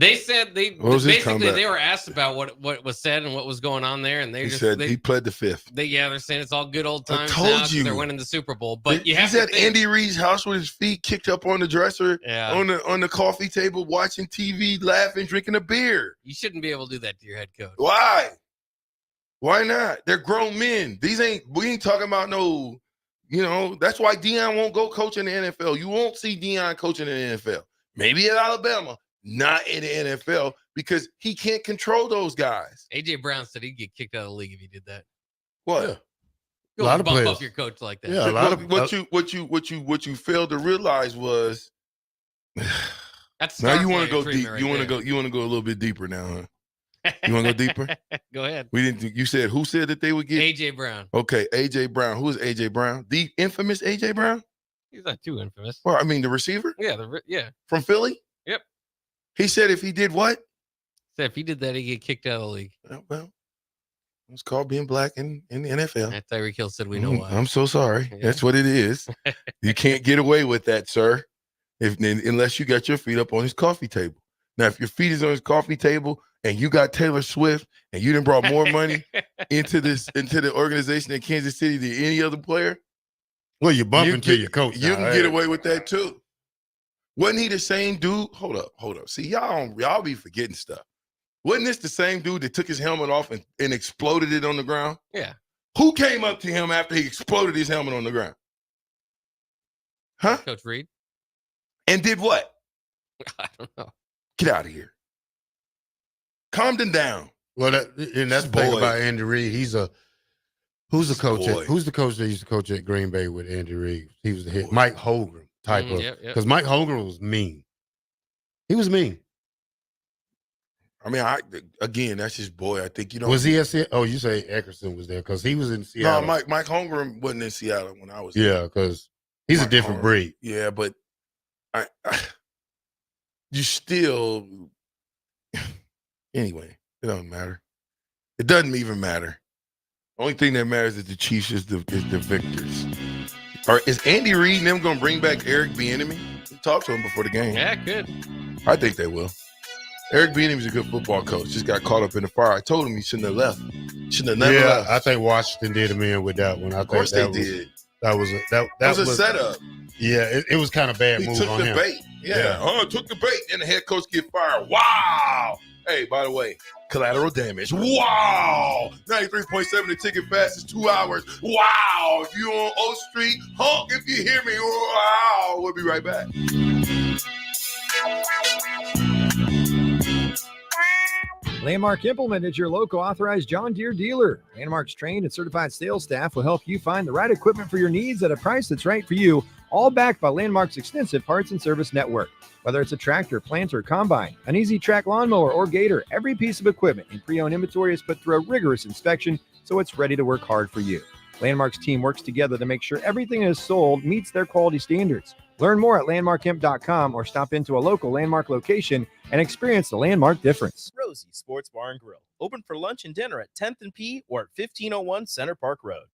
They said they were asked about what was said and what was going on there, and he said he pled the fifth. They're saying it's all good old times. I told now you they're winning the Super Bowl. But he's at Andy Reid's house with his feet kicked up on the dresser, on the coffee table, watching TV, laughing, drinking a beer. You shouldn't be able to do that to your head coach. Why? Why not? They're grown men. We ain't talking about no. That's why Deion won't go coach in the NFL. You won't see Deion coaching in the NFL. Maybe at Alabama. Not in the NFL because he can't control those guys. AJ Brown said he'd get kicked out of the league if he did that. What? A lot of bump up your coach like that. Yeah, a lot of what you failed to realize was that's now you want to go deep. Right you want to go a little bit deeper now, huh? You want to go deeper? Go ahead. You said who said that they would get AJ Brown? Okay, AJ Brown. Who is AJ Brown? The infamous AJ Brown? He's not too infamous. Well, I mean the receiver. Yeah, from Philly. Yep. He said if he did what? Said if he did that, he'd get kicked out of the league. Well, it's called being black in the NFL. And Tyreek Hill said we know why. I'm so sorry. Yeah. That's what it is. You can't get away with that, sir, unless you got your feet up on his coffee table. Now, if your feet is on his coffee table and you got Taylor Swift and you done brought more money into the organization in Kansas City than any other player, well, you bump into your coach. You can get away with that too. Wasn't he the same dude? Hold up. See, y'all be forgetting stuff. Wasn't this the same dude that took his helmet off and exploded it on the ground? Yeah. Who came up to him after he exploded his helmet on the ground? Huh? Coach Reed. And did what? I don't know. Get out of here. Calm them down. Well, that's the thing about Andy Reid. Who's the coach that used to coach at Green Bay with Andy Reid? He was the head. Mike Holmgren. Because Mike Holmgren was mean. He was mean. I mean, again, that's his boy. I think Was he at Seattle? Oh, you say Eckerson was there because he was in Seattle. No, Mike Holmgren wasn't in Seattle when I was there. Yeah, because he's a different breed. Yeah, but you still anyway, it doesn't matter. It doesn't even matter. Only thing that matters is the Chiefs is the victors. Or is Andy Reid and them going to bring back Eric Bieniemy? Talk to him before the game. Yeah, good. I think they will. Eric Bieniemy's a good football coach. Just got caught up in the fire. I told him he shouldn't have left. Shouldn't have never left. I think Washington did him in with that one. Of course they did. That was a setup. Yeah, it was kind of bad move on him. He took the bait. Yeah. Took the bait, and the head coach get fired. Wow. Hey, by the way, collateral damage. Wow. 93.7 the ticket fast is 2 hours. Wow. If you're on O Street, honk if you hear me. Wow. We'll be right back. Landmark Implement is your local authorized John Deere dealer. Landmark's trained and certified sales staff will help you find the right equipment for your needs at a price that's right for you, all backed by Landmark's extensive parts and service network. Whether it's a tractor, planter, combine, an easy track lawnmower, or gator, every piece of equipment in pre-owned inventory is put through a rigorous inspection so it's ready to work hard for you. Landmark's team works together to make sure everything is sold meets their quality standards. Learn more at landmarkimp.com or stop into a local Landmark location and experience the Landmark difference. Rosie Sports Bar and Grill, open for lunch and dinner at 10th and P or at 1501 Center Park Road.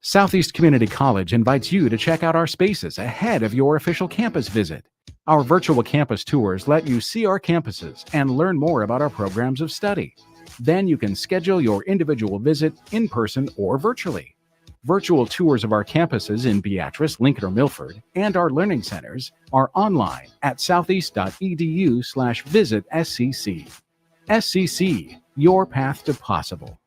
Southeast Community College invites you to check out our spaces ahead of your official campus visit. Our virtual campus tours let you see our campuses and learn more about our programs of study. Then you can schedule your individual visit in person or virtually. Virtual tours of our campuses in Beatrice, Lincoln, or Milford, and our learning centers are online at southeast.edu/visit SCC. SCC, your path to possible.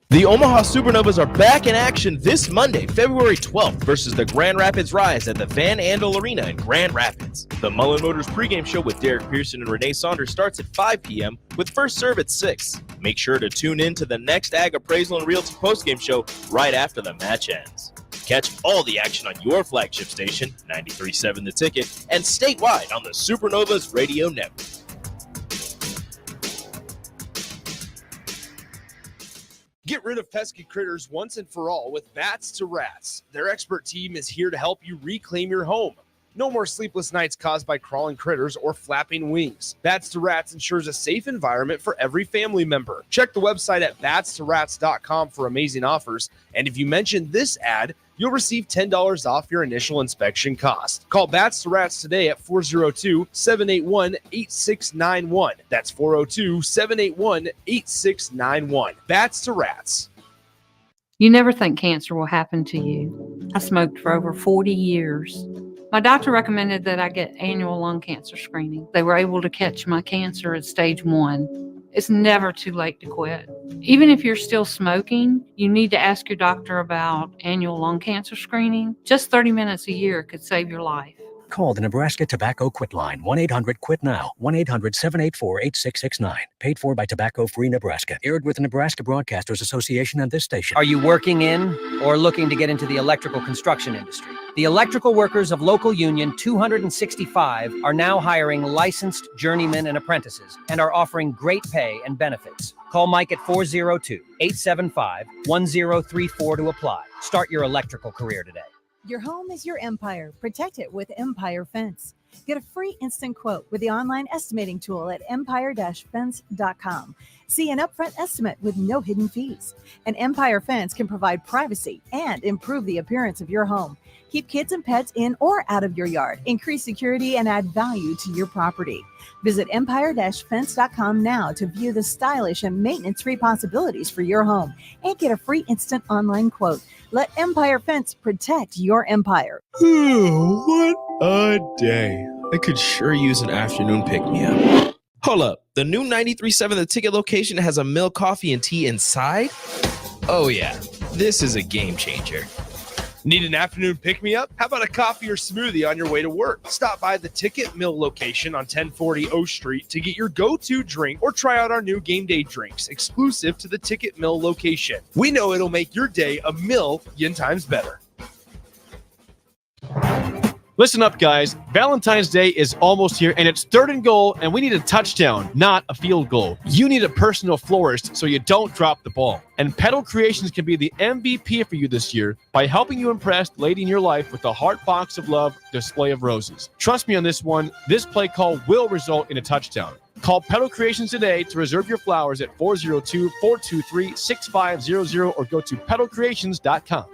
The Omaha Supernovas are back in action this Monday, February 12th versus the Grand Rapids Rise at the Van Andel Arena in Grand Rapids. The Mullen Motors pregame show with Derek Pearson and Renee Saunders starts at 5 p.m. with first serve at 6. Make sure to tune in to the next Ag Appraisal and Realty postgame show right after the match ends. Catch all the action on your flagship station, 93.7 The Ticket, and statewide on the Supernovas Radio Network. Get rid of pesky critters once and for all with Bats to Rats. Their expert team is here to help you reclaim your home. No more sleepless nights caused by crawling critters or flapping wings. Bats to Rats ensures a safe environment for every family member. Check the website at batstoRats.com for amazing offers. And if you mention this ad, you'll receive $10 off your initial inspection cost. Call Bats to Rats today at 402-781-8691. That's 402-781-8691. Bats to Rats. You never think cancer will happen to you. I smoked for over 40 years. My doctor recommended that I get annual lung cancer screening. They were able to catch my cancer at stage 1. It's never too late to quit. Even if you're still smoking, you need to ask your doctor about annual lung cancer screening. Just 30 minutes a year could save your life. Call the Nebraska Tobacco Quit Line, 1-800-QUIT-NOW, 1-800-784-8669. Paid for by Tobacco Free Nebraska. Aired with the Nebraska Broadcasters Association and this station. Are you working in or looking to get into the electrical construction industry? The electrical workers of local union 265 are now hiring licensed journeymen and apprentices and are offering great pay and benefits. Call Mike at 402-875-1034 to apply. Start your electrical career today. Your home is your empire. Protect it with Empire Fence. Get a free instant quote with the online estimating tool at empire-fence.com. See an upfront estimate with no hidden fees. An Empire Fence can provide privacy and improve the appearance of your home. Keep kids and pets in or out of your yard. Increase security and add value to your property. Visit empire-fence.com now to view the stylish and maintenance-free possibilities for your home and get a free instant online quote. Let Empire Fence protect your empire. What a day. I could sure use an afternoon pick-me-up. Hold up. The new 93.7 The Ticket location has a milk, coffee, and tea inside? Oh, yeah. This is a game changer. Need an afternoon pick-me-up? How about a coffee or smoothie on your way to work? Stop by the Ticket Mill location on 1040 O Street to get your go-to drink or try out our new game day drinks exclusive to the Ticket Mill location. We know it'll make your day a million times better. Listen up, guys. Valentine's Day is almost here, and it's 3rd and goal, and we need a touchdown, not a field goal. You need a personal florist so you don't drop the ball. And Petal Creations can be the MVP for you this year by helping you impress the lady in your life with a Heart Box of Love display of roses. Trust me on this one. This play call will result in a touchdown. Call Petal Creations today to reserve your flowers at 402-423-6500 or go to petalcreations.com.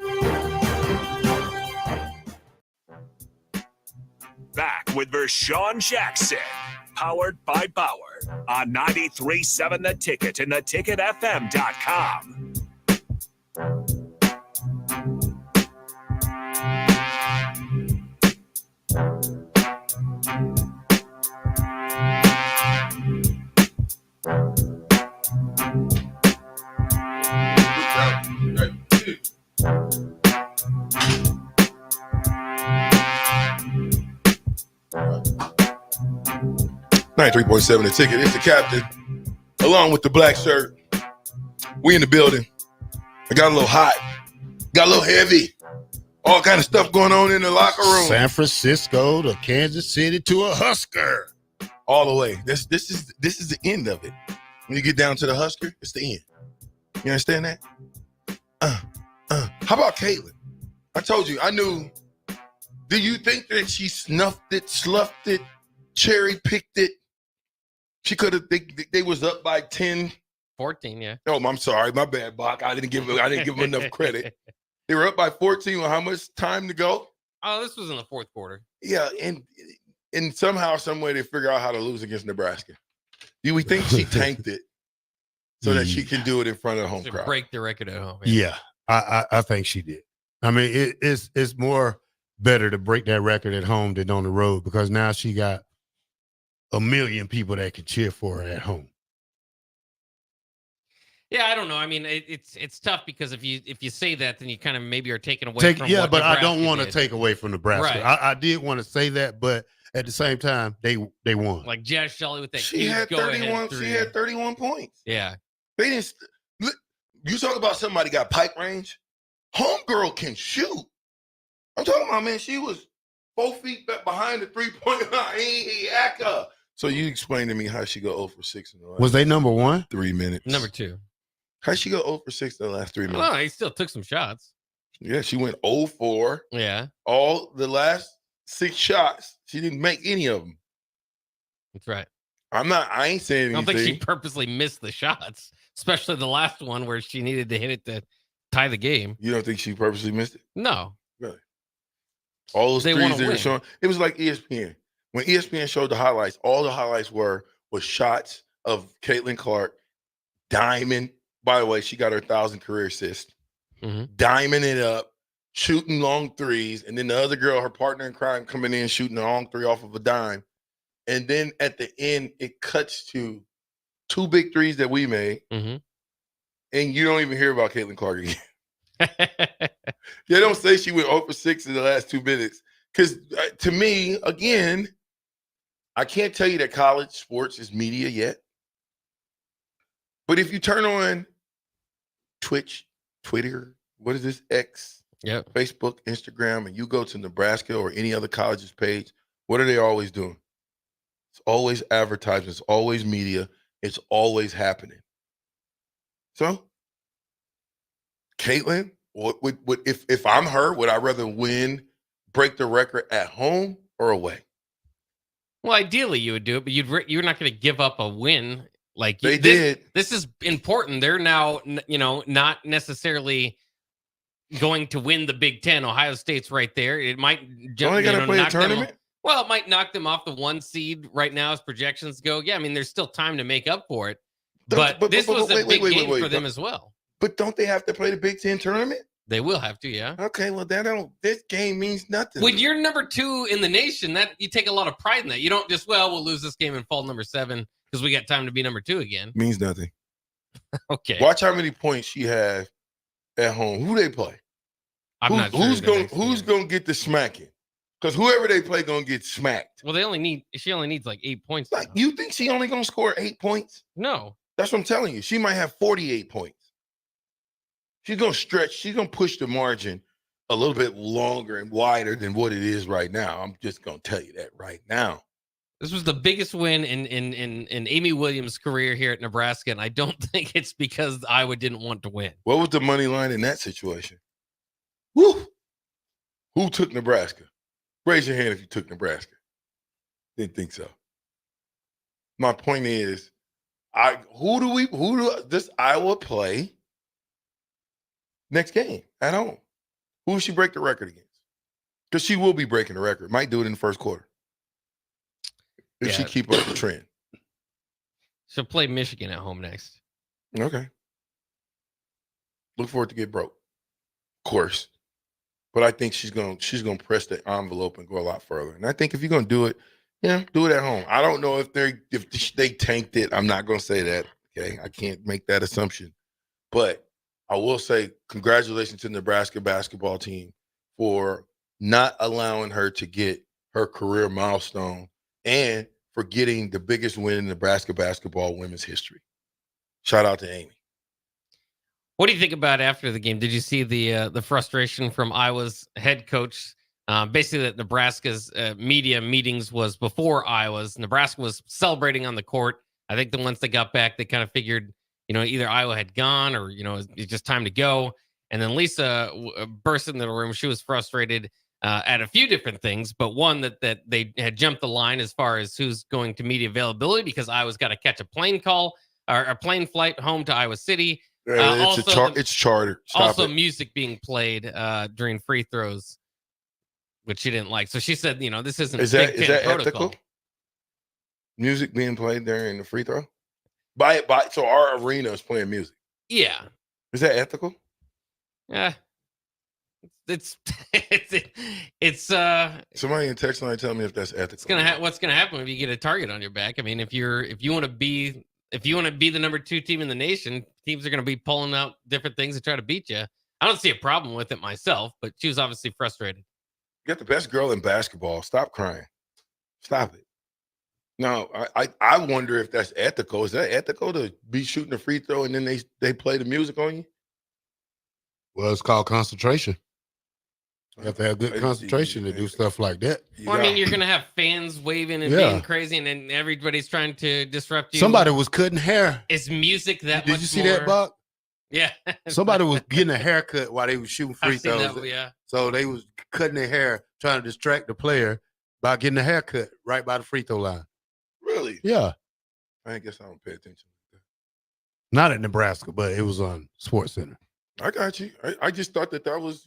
Back with Vershawn Jackson, powered by Bauer, on 93.7 The Ticket and theticketfm.com. $93.7 The Ticket. It's the captain, along with the black shirt. We in the building. I got a little hot, got a little heavy. All kind of stuff going on in the locker room. San Francisco to Kansas City to a Husker. All the way. This is the end of it. When you get down to the Husker, it's the end. You understand that? How about Caitlin? I told you, I knew. Do you think that she snuffed it, sloughed it, cherry picked it? She could have. They was up by 10. 14, yeah. Oh, I'm sorry, my bad, Bach. I didn't give them enough credit. They were up by 14 with how much time to go? Oh, this was in the 4th quarter. Yeah, and somehow, some way, they figure out how to lose against Nebraska. Do we think she tanked it so that she can do it in front of the home crowd? Break the record at home. Yeah, I think she did. I mean, it's more better to break that record at home than on the road because now she got 1 million people that can cheer for her at home. Yeah, I don't know. I mean, it's tough because if you say that, then you kind of maybe are taking away from Yeah, what but Nebraska I don't want to did. take away from Nebraska. Right. I did want to say that, but at the same time, they won. Like Jazz Shelley with that. She had 31. She had 31 points. Yeah. They didn't. You talk about somebody got pipe range. Homegirl can shoot. I'm talking about, man. She was 4 feet back behind the 3-point line. So you explain to me how she go 0 for 6 in the last. Was they number 1? 3 minutes. Number 2. How'd she go 0 for 6 in the last 3 minutes? Oh, he still took some shots. Yeah, she went 0 for. Yeah. All the last 6 shots, she didn't make any of them. That's right. I ain't saying anything. I don't think she purposely missed the shots, especially the last one where she needed to hit it to tie the game. You don't think she purposely missed it? No. Really? All those They threes wanna they were win. showing. It was like ESPN. When ESPN showed the highlights, all the highlights was shots of Caitlin Clark diamond. By the way, she got her 1,000 career assists. Diming it up, shooting long threes, and then the other girl, her partner in crime, coming in shooting a long three off of a dime. And then at the end, it cuts to 2 big threes that we made, and you don't even hear about Caitlin Clark again. They don't say she went 0 for 6 in the last 2 minutes. Because to me, again, I can't tell you that college sports is media yet. But if you turn on Twitch, Twitter, what is this, X, Facebook, Instagram, and you go to Nebraska or any other college's page, what are they always doing? It's always advertisements, always media. It's always happening. So, Caitlin, if I'm her, would I rather break the record at home or away? Well, ideally you would do it, but you're not going to give up a win. Like they did. This is important. They're now, not necessarily going to win the Big Ten. Ohio State's right there. It might Don't they got to play a tournament? Well, it might knock them off the 1 seed right now as projections go. Yeah, I mean, there's still time to make up for it. But this was a big game for them as well. But don't they have to play the Big Ten tournament? They will have to, yeah. Okay, well, this game means nothing. When you're number 2 in the nation, that you take a lot of pride in that. You don't just, we'll lose this game and fall number 7 because we got time to be number 2 again. Means nothing. Okay. Watch how many points she has at home. Who they play? Who's going to get the smacking? Because whoever they play going to get smacked. Well, she only needs like 8 points. Like, you think she only going to score 8 points? No. That's what I'm telling you. She might have 48 points. She's going to stretch. She's going to push the margin a little bit longer and wider than what it is right now. I'm just going to tell you that right now. This was the biggest win in Amy Williams' career here at Nebraska, and I don't think it's because Iowa didn't want to win. What was the money line in that situation? Woo! Who took Nebraska? Raise your hand if you took Nebraska. Didn't think so. My point is, who does Iowa play next game at home? Who will she break the record against? Because she will be breaking the record. Might do it in the first quarter. If she keep up the trend. She'll play Michigan at home next. Okay. Look for it to get broke. Of course. But I think she's gonna press the envelope and go a lot further. And I think if you're gonna do it, do it at home. I don't know if they tanked it. I'm not gonna say that. Okay. I can't make that assumption. But I will say congratulations to the Nebraska basketball team for not allowing her to get her career milestone and for getting the biggest win in Nebraska basketball women's history. Shout out to Amy. What do you think about after the game? Did you see the frustration from Iowa's head coach? Basically, that Nebraska's media meetings was before Iowa's. Nebraska was celebrating on the court. I think the ones that got back, they kind of figured, either Iowa had gone or, it's just time to go. And then Lisa burst into the room. She was frustrated at a few different things, but one that they had jumped the line as far as who's going to media availability because Iowa's got to catch a plane call or a plane flight home to Iowa City. It's chartered. Music being played during free throws, which she didn't like. So she said, this isn't is that ethical? Music being played during the free throw? So our arena is playing music. Yeah. Is that ethical? Yeah. It's somebody in text line tell me if that's ethical. What's gonna happen if you get a target on your back? I mean, if you want to be the number 2 team in the nation, teams are going to be pulling out different things to try to beat you. I don't see a problem with it myself, but she was obviously frustrated. You got the best girl in basketball. Stop crying. Stop it. No, I wonder if that's ethical. Is that ethical to be shooting a free throw and then they play the music on you? Well, it's called concentration. You have to have good concentration to do stuff like that. Well, I mean, you're going to have fans waving and being crazy, and then everybody's trying to disrupt you. Somebody was cutting hair. Is music that Did much you see more? that, Buck? Yeah. Somebody was getting a haircut while they were shooting free I've seen throws. that, yeah. So they was cutting their hair, trying to distract the player by getting a haircut right by the free throw line. Really? Yeah. I guess I don't pay attention. Not at Nebraska, but it was on Sports Center. I got you. I just thought that was,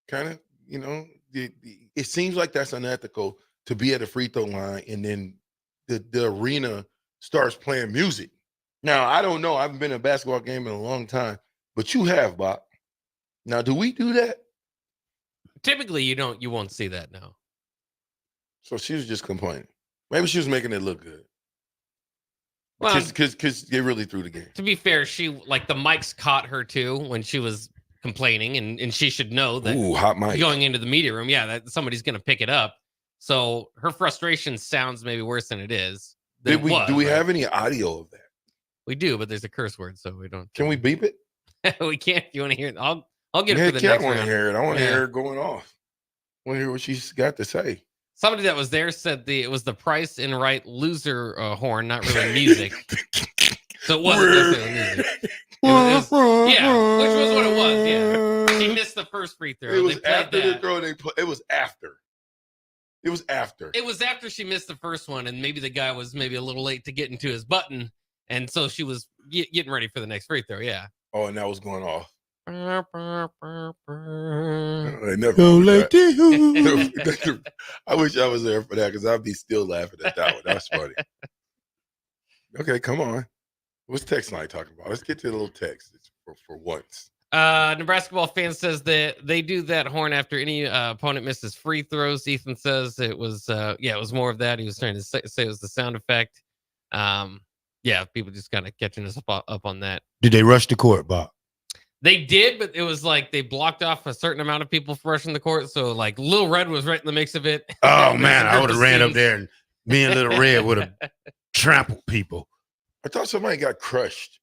kind of, it seems like that's unethical to be at a free throw line and then the arena starts playing music. Now, I don't know. I haven't been in a basketball game in a long time, but you have, Bob. Now, do we do that? Typically, you won't see that now. So she was just complaining. Maybe she was making it look good. Well, Because they really threw the game. To be fair, the mics caught her too when she was complaining, and she should know that. Ooh, hot mic. Going into the media room, that somebody's going to pick it up. So her frustration sounds maybe worse than it is. Do we have any audio of that? We do, but there's a curse word, so we don't. Can we beep it? We can't. If you want to hear it, I'll get it for the next round. I want to hear it. I want to hear it going off. I want to hear what she's got to say. Somebody that was there said it was the Price and Right loser horn, not really music. So it wasn't necessarily music. Which was what it was. Yeah, she missed the first free throw. It was after the throw. It was after. It was after she missed the first one, and maybe the guy was maybe a little late to get into his button, and so she was getting ready for the next free throw. Yeah. Oh, and that was going off. I wish I was there for that because I'd be still laughing at that one. That's funny. Okay, come on. What's text line talking about? Let's get to the little text for once. Nebraska ball fan says that they do that horn after any opponent misses free throws. Ethan says it was it was more of that. He was trying to say it was the sound effect. People just kind of catching us up on that. Did they rush the court, Bob? They did, but it was like they blocked off a certain amount of people for rushing the court. So like Lil Red was right in the mix of it. Oh man, I would have ran up there and me and Little Red would have trampled people. I thought somebody got crushed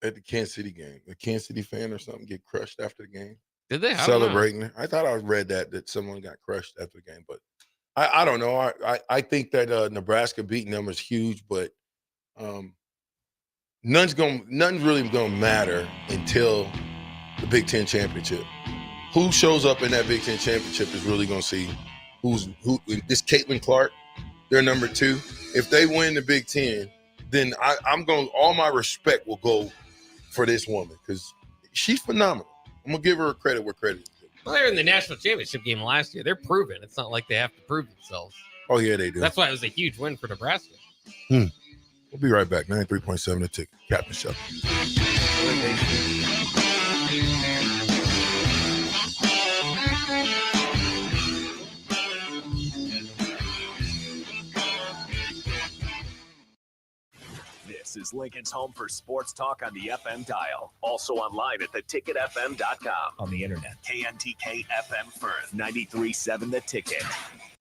at the Kansas City game. A Kansas City fan or something get crushed after the game. Did they? Celebrating. I thought I read that someone got crushed after the game, but I don't know. I think that Nebraska beating them is huge, but none's really gonna matter until the Big Ten championship. Who shows up in that Big Ten championship is really gonna see who. This Caitlin Clark, they're number 2. If they win the Big Ten, then I'm going. All my respect will go for this woman because she's phenomenal. I'm gonna give her credit where credit is due. Well, they're in the national championship game last year. They're proven. It's not like they have to prove themselves. Oh yeah, they do. That's why it was a huge win for Nebraska. We'll be right back. 93.7 The Ticket. Captain Show. This is Lincoln's home for sports talk on the FM dial. Also online at theticketfm.com. On the internet. KNTK FM Firth. 93.7 The Ticket.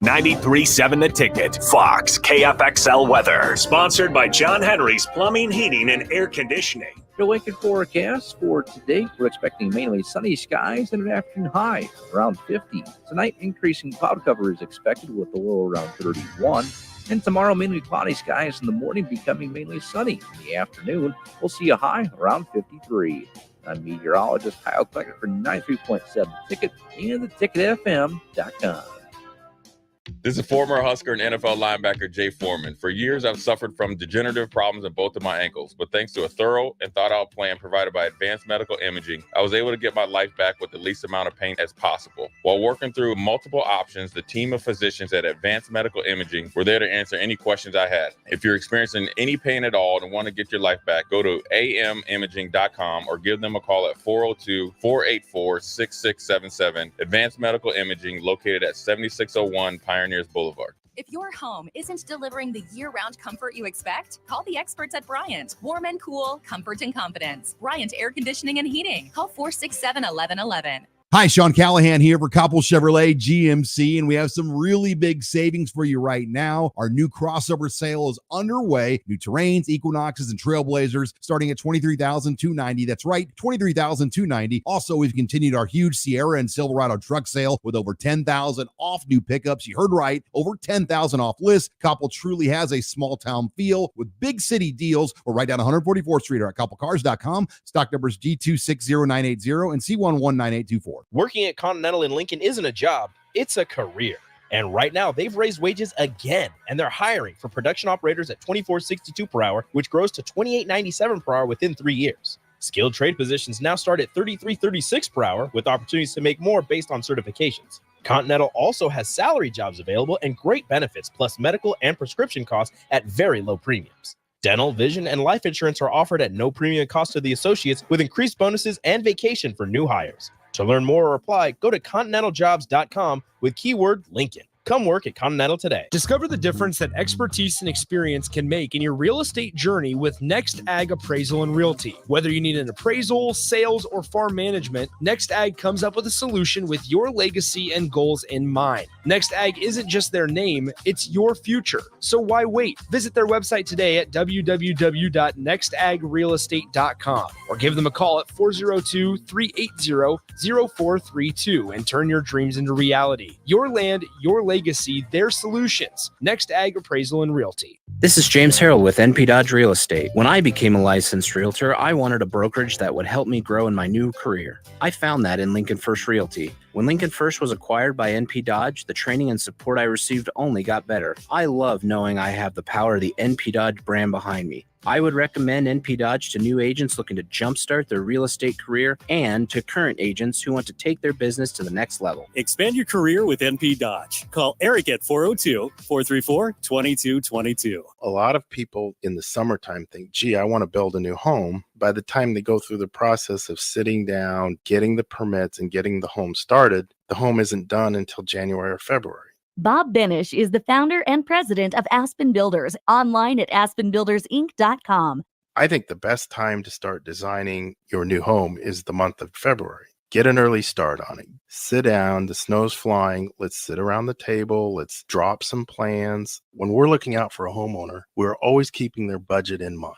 93.7 The Ticket. Fox KFXL weather. Sponsored by John Henry's Plumbing, Heating, and Air Conditioning. The Lincoln forecast for today, we're expecting mainly sunny skies and an afternoon high around 50. Tonight, increasing cloud cover is expected with a low around 31. And tomorrow, mainly cloudy skies in the morning, becoming mainly sunny. In the afternoon, we'll see a high around 53. I'm meteorologist Kyle Klecker for 93.7 Ticket and theticketfm.com. This is former Husker and NFL linebacker Jay Foreman. For years, I've suffered from degenerative problems in both of my ankles, but thanks to a thorough and thought-out plan provided by Advanced Medical Imaging, I was able to get my life back with the least amount of pain as possible. While working through multiple options, the team of physicians at Advanced Medical Imaging were there to answer any questions I had. If you're experiencing any pain at all and want to get your life back, go to amimaging.com or give them a call at 402-484-6677. Advanced Medical Imaging, located at 7601 Pioneers Boulevard. If your home isn't delivering the year-round comfort you expect, call the experts at Bryant. Warm and cool, comfort and confidence. Bryant Air Conditioning and Heating. Call 467-1111. Hi, Sean Callahan here for Koppel Chevrolet GMC, and we have some really big savings for you right now. Our new crossover sale is underway. New Terrains, Equinoxes, and Trailblazers starting at $23,290. That's right, $23,290. Also, we've continued our huge Sierra and Silverado truck sale with over $10,000 off new pickups. You heard right, over $10,000 off list. Koppel truly has a small-town feel with big city deals. We're right down 144th Street or at KoppelCars.com. Stock numbers G260980 and C119824. Working at Continental in Lincoln isn't a job, it's a career. And right now, they've raised wages again, and they're hiring for production operators at $24.62 per hour, which grows to $28.97 per hour within 3 years. Skilled trade positions now start at $33.36 per hour, with opportunities to make more based on certifications. Continental also has salary jobs available and great benefits, plus medical and prescription costs at very low premiums. Dental, vision, and life insurance are offered at no premium cost to the associates, with increased bonuses and vacation for new hires. To learn more or apply, go to continentaljobs.com with keyword Lincoln. Come work at Continental today. Discover the difference that expertise and experience can make in your real estate journey with Next Ag Appraisal and Realty. Whether you need an appraisal, sales, or farm management, Next Ag comes up with a solution with your legacy and goals in mind. Next Ag isn't just their name, it's your future. So why wait? Visit their website today at www.nextagrealestate.com or give them a call at 402-380-0432 and turn your dreams into reality. Your land, your legacy, their solutions. Next Ag Appraisal and Realty. This is James Harrell with NP Dodge Real Estate. When I became a licensed realtor, I wanted a brokerage that would help me grow in my new career. I found that in Lincoln First Realty. When Lincoln First was acquired by NP Dodge, the training and support I received only got better. I love knowing I have the power of the NP Dodge brand behind me. I would recommend NP Dodge to new agents looking to jumpstart their real estate career and to current agents who want to take their business to the next level. Expand your career with NP Dodge. Call Eric at 402-434-2222. A lot of people in the summertime think, gee, I want to build a new home. By the time they go through the process of sitting down, getting the permits, and getting the home started, the home isn't done until January or February. Bob Benish is the founder and president of Aspen Builders, online at aspenbuildersinc.com. I think the best time to start designing your new home is the month of February. Get an early start on it. Sit down, the snow's flying. Let's sit around the table. Let's drop some plans. When we're looking out for a homeowner, we're always keeping their budget in mind.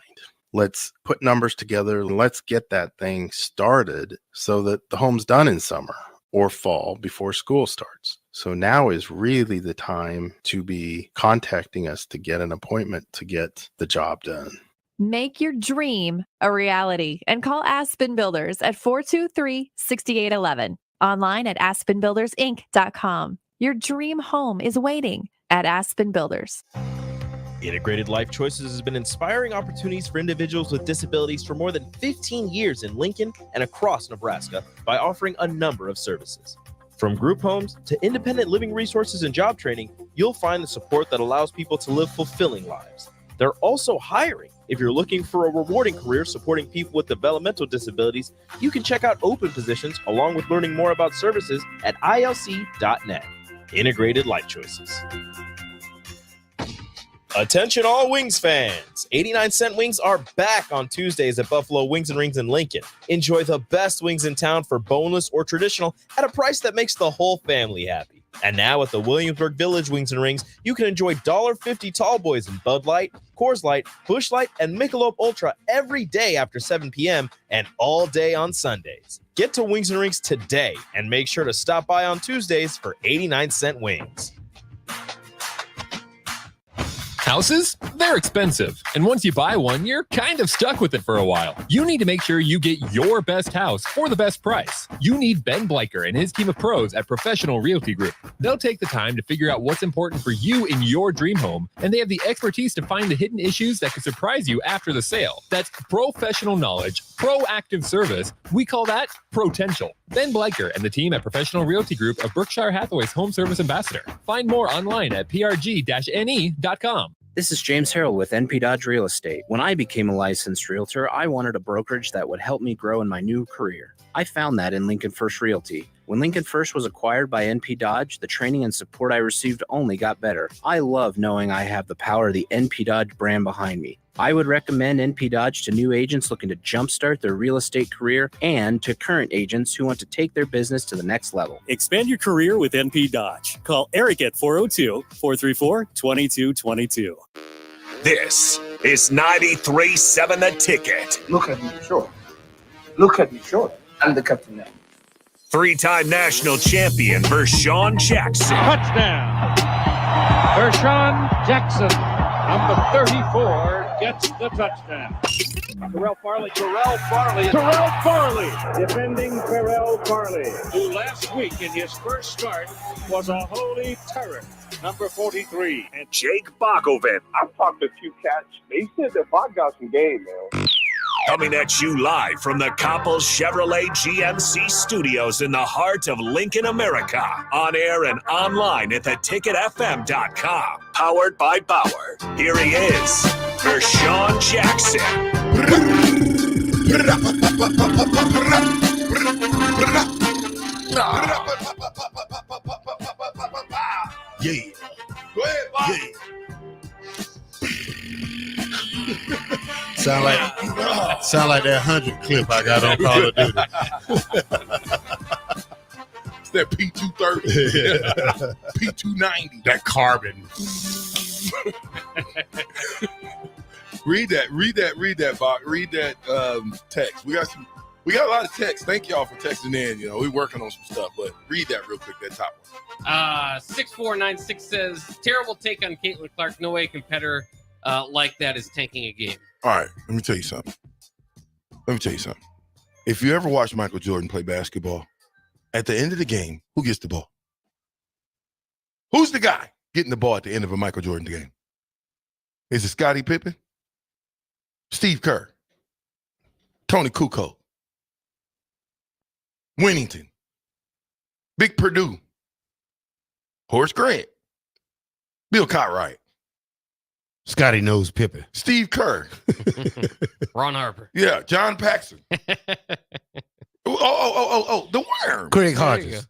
Let's put numbers together and let's get that thing started so that the home's done in summer or fall before school starts. So now is really the time to be contacting us to get an appointment to get the job done. Make your dream a reality and call Aspen Builders at 423-6811. Online at aspenbuildersinc.com. Your dream home is waiting at Aspen Builders. Integrated Life Choices has been inspiring opportunities for individuals with disabilities for more than 15 years in Lincoln and across Nebraska by offering a number of services. From group homes to independent living resources and job training, you'll find the support that allows people to live fulfilling lives. They're also hiring. If you're looking for a rewarding career supporting people with developmental disabilities, you can check out open positions along with learning more about services at ilc.net. Integrated Life Choices. Attention all Wings fans! 89-cent wings are back on Tuesdays at Buffalo Wings and Rings in Lincoln. Enjoy the best wings in town for boneless or traditional at a price that makes the whole family happy. And now at the Williamsburg Village Wings and Rings, you can enjoy $1.50 tall boys in Bud Light, Coors Light, Busch Light, and Michelob Ultra every day after 7 p.m. and all day on Sundays. Get to Wings and Rings today and make sure to stop by on Tuesdays for 89-cent wings. Houses? They're expensive. And once you buy one, you're kind of stuck with it for a while. You need to make sure you get your best house for the best price. You need Ben Bleicher and his team of pros at Professional Realty Group. They'll take the time to figure out what's important for you in your dream home, and they have the expertise to find the hidden issues that could surprise you after the sale. That's professional knowledge, proactive service. We call that potential. Ben Bleicher and the team at Professional Realty Group of Berkshire Hathaway's Home Service Ambassador. Find more online at prg-ne.com. This is James Harrell with NP Dodge Real Estate. When I became a licensed realtor, I wanted a brokerage that would help me grow in my new career. I found that in Lincoln First Realty. When Lincoln First was acquired by NP Dodge, the training and support I received only got better. I love knowing I have the power of the NP Dodge brand behind me. I would recommend NP Dodge to new agents looking to jumpstart their real estate career and to current agents who want to take their business to the next level. Expand your career with NP Dodge. Call Eric at 402-434-2222. This is 93.7 The Ticket. Look at me short. Look at me short. I'm the captain now. Three-time national champion Vershawn Jackson. Touchdown. Vershawn Jackson, number 34, gets the touchdown. Terrell Farley, defending Terrell Farley, who last week in his first start was a holy terror. Number 43. And Jake Bakovic. I've talked to a few cats. They said that Bach got some game, man. Coming at you live from the Coppels Chevrolet GMC studios in the heart of Lincoln, America. On air and online at theticketfm.com. Powered by Bauer. Here he is, Vershawn Jackson. Yeah. Go ahead, Bob. Yeah. Sound like that 100 clip I got on Call of Duty. It's that P230, P290, that carbon. read that, Bob. Read that text. We got a lot of text. Thank y'all for texting in. We're working on some stuff, but read that real quick. That top one. 6496 says, terrible take on Caitlin Clark. No way a competitor like that is tanking a game. All right, let me tell you something. If you ever watch Michael Jordan play basketball, at the end of the game, who gets the ball? Who's the guy getting the ball at the end of a Michael Jordan game? Is it Scottie Pippen? Steve Kerr? Tony Kukoc? Winnington? Big Purdue? Horace Grant? Bill Cartwright? Scotty knows Pippen. Steve Kerr. Ron Harper. Yeah, John Paxson. The worm. Craig Hodges.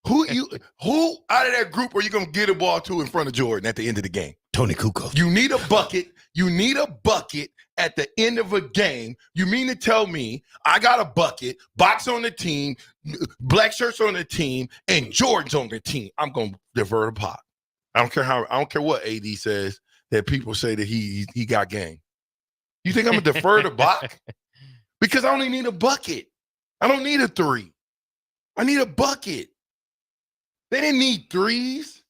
Who out of that group are you gonna get a ball to in front of Jordan at the end of the game? Tony Kukoc. You need a bucket. You need a bucket at the end of a game. You mean to tell me I got a bucket, box on the team, black shirts on the team, and Jordan's on the team? I'm gonna divert a pot. I don't care what AD says that people say that he got game. You think I'm gonna defer the block? Because I only need a bucket. I don't need a three. I need a bucket. They didn't need threes.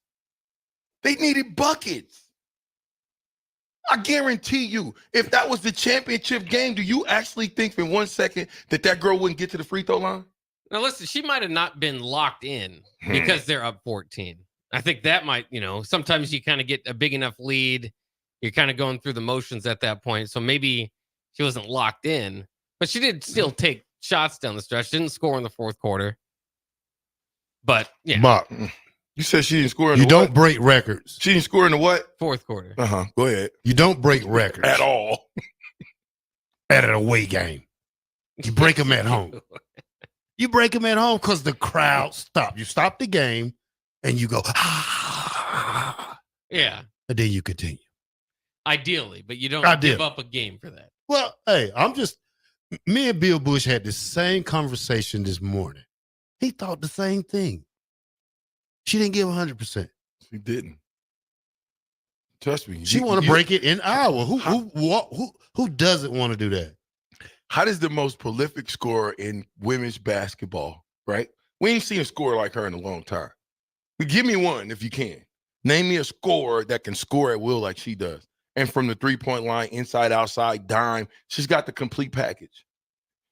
They needed buckets. I guarantee you, if that was the championship game, do you actually think for 1 second that girl wouldn't get to the free throw line? Now, listen, she might have not been locked in because they're up 14. I think that might, sometimes you kind of get a big enough lead. You're kind of going through the motions at that point. So maybe she wasn't locked in, but she did still take shots down the stretch. Didn't score in the fourth quarter. But, yeah. Mark, you said she didn't score in you the don't what? break records. She didn't score in the what? Fourth quarter. Uh-huh. Go ahead. You don't break records. At all. At an away game. You break them at home. You break them at home because the crowd stopped. You stop the game and you go, yeah. And then you continue. Ideally, but you don't give up a game for that. Well, hey, me and Bill Bush had the same conversation this morning. He thought the same thing. She didn't give 100%. She didn't. Trust me. She want to break it in Iowa. Who doesn't want to do that? How does the most prolific scorer in women's basketball, right? We ain't seen a scorer like her in a long time. But give me one if you can. Name me a scorer that can score at will like she does. And from the three-point line, inside, outside, dime, she's got the complete package.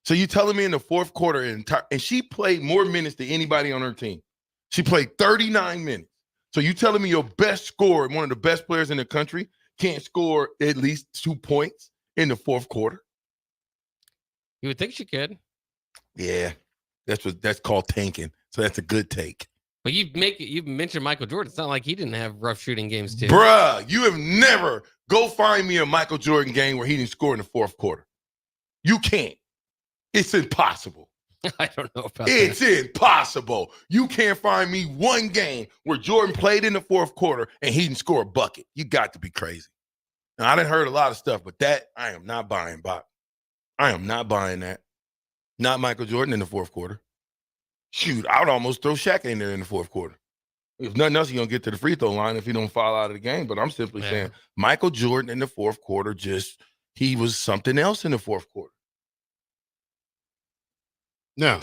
So you telling me in the fourth quarter, and she played more minutes than anybody on her team. She played 39 minutes. So you telling me your best scorer, one of the best players in the country, can't score at least 2 points in the fourth quarter? You would think she could. Yeah, that's called tanking. So that's a good take. But you've mentioned Michael Jordan. It's not like he didn't have rough shooting games too. Bruh, you have never go find me a Michael Jordan game where he didn't score in the fourth quarter. You can't. It's impossible. I don't know about It's impossible. You can't find me one game where Jordan played in the fourth quarter and he didn't score a bucket. You got to be crazy. Now, I done heard a lot of stuff, but that I am not buying, Bob. I am not buying that. Not Michael Jordan in the fourth quarter. Shoot, I would almost throw Shaq in there in the fourth quarter. If nothing else, he's going to get to the free throw line if he don't fall out of the game. But I'm simply saying Michael Jordan in the fourth quarter, he was something else in the fourth quarter. Now,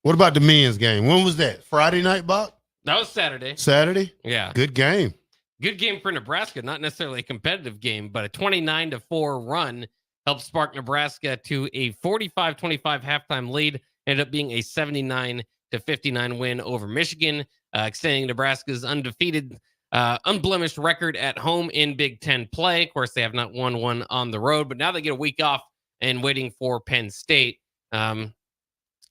what about the men's game? When was that? Friday night, Bob? That was Saturday. Saturday? Yeah. Good game. Good game for Nebraska. Not necessarily a competitive game, but a 29-4 run helped spark Nebraska to a 45-25 halftime lead. Ended up being a 79-59 win over Michigan, extending Nebraska's undefeated, unblemished record at home in Big Ten play. Of course, they have not won one on the road, but now they get a week off and waiting for Penn State. Kind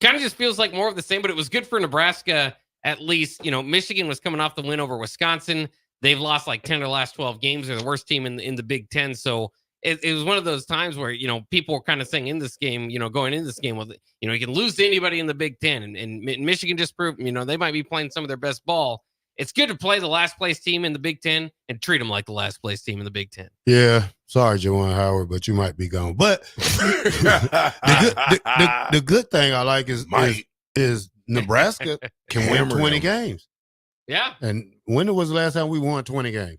of just feels like more of the same, but it was good for Nebraska. At least, Michigan was coming off the win over Wisconsin. They've lost like 10 of the last 12 games. They're the worst team in the Big Ten. So it was one of those times where, people were kind of saying in this game, going into this game, well, you can lose to anybody in the Big Ten. And Michigan just proved, they might be playing some of their best ball. It's good to play the last place team in the Big Ten and treat them like the last place team in the Big Ten. Yeah. Sorry, Juwan Howard, but you might be gone. But the good thing I like is Nebraska can win 20 games. Yeah. And when was the last time we won 20 games?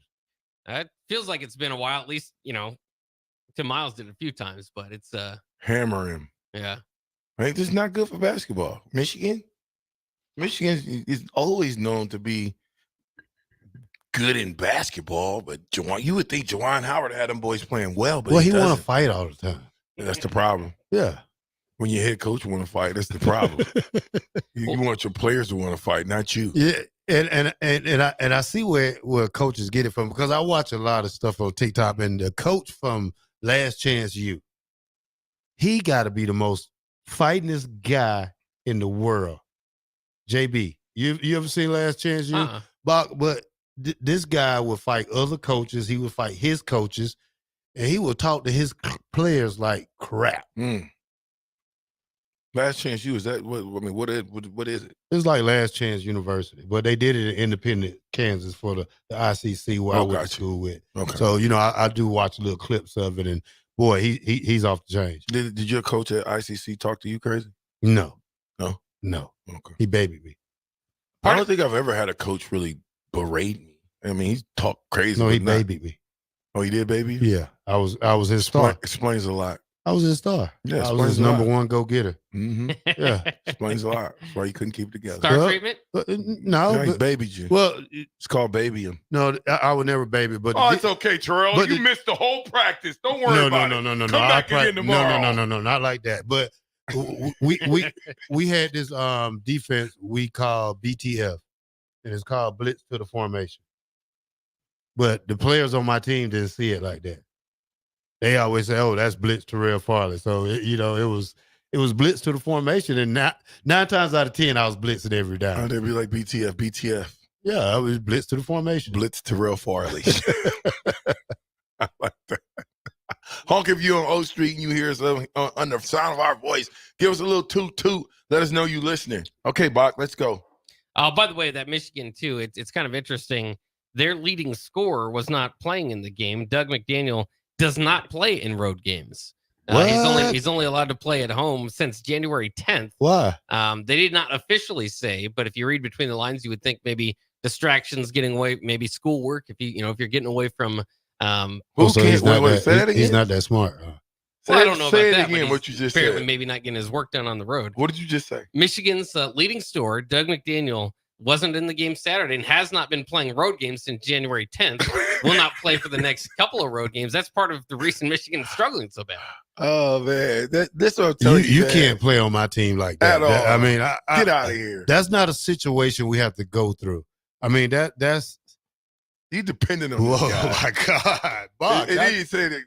It feels like it's been a while, at least, Tim Miles did it a few times, but it's hammer him. Yeah. Right? This is not good for basketball. Michigan is always known to be good in basketball, but you would think Juwan Howard had them boys playing well, but he want to fight all the time. That's the problem. Yeah. When your head coach want to fight, that's the problem. you want your players to want to fight, not you. Yeah. And I see where coaches get it from, because I watch a lot of stuff on TikTok, and the coach from Last Chance U, he got to be the most fightingest guy in the world. JB, you ever seen Last Chance U? But this guy would fight other coaches. He would fight his coaches, and he would talk to his players like crap. Last Chance U, is that what? I mean, what is it? It's like Last Chance University, but they did it in Independent, Kansas for the ICC where I went to school with. Okay. So I do watch little clips of it, and boy, he's off the chain. Did your coach at ICC talk to you crazy? No. Okay. He babied me. I don't think I've ever had a coach really berate me. I mean, he talked crazy. No, he babied me. Oh, he did baby you? Yeah, I was his star. Explains a lot. I was his star. Yeah, I was his number one go-getter. Mm-hmm. Yeah. Explains a lot. That's why you couldn't keep it together. Star treatment? No. He babied you. Well, it's called babying. No, I would never baby. But it's okay, Terrell. You missed the whole practice. Don't worry about it. No. Come back again tomorrow. No, not like that. But we had this defense we call BTF, and it's called blitz to the formation. But the players on my team didn't see it like that. They always say, "Oh, that's blitz to Terrell Farley." So it was blitz to the formation, and 9 times out of 10, I was blitzing every down. Oh, they'd be like BTF. Yeah, I was blitz to the formation. Blitz to Terrell Farley. I like that. Honk, if you're on O Street and you hear us on the sound of our voice, give us a little toot. Let us know you listening. Okay, Bach, let's go. By the way, that Michigan too, it's kind of interesting. Their leading scorer was not playing in the game. Doug McDaniel does not play in road games. He's only allowed to play at home since January 10th. Why? They did not officially say, but if you read between the lines, you would think maybe distractions, getting away, maybe schoolwork. If you're getting away from, he's not that smart. I don't know say about it that. again. What you just said. Maybe not getting his work done on the road. What did you just say? Michigan's leading scorer, Doug McDaniel, wasn't in the game Saturday and has not been playing road games since January 10th. Will not play for the next couple of road games. That's part of the reason Michigan is struggling so bad. Oh man, this will tell you can't play on my team like that. At all. I mean, get out of here. That's not a situation we have to go through. I mean, that's you dependent on. Whoa, my God, Bob, and then you say that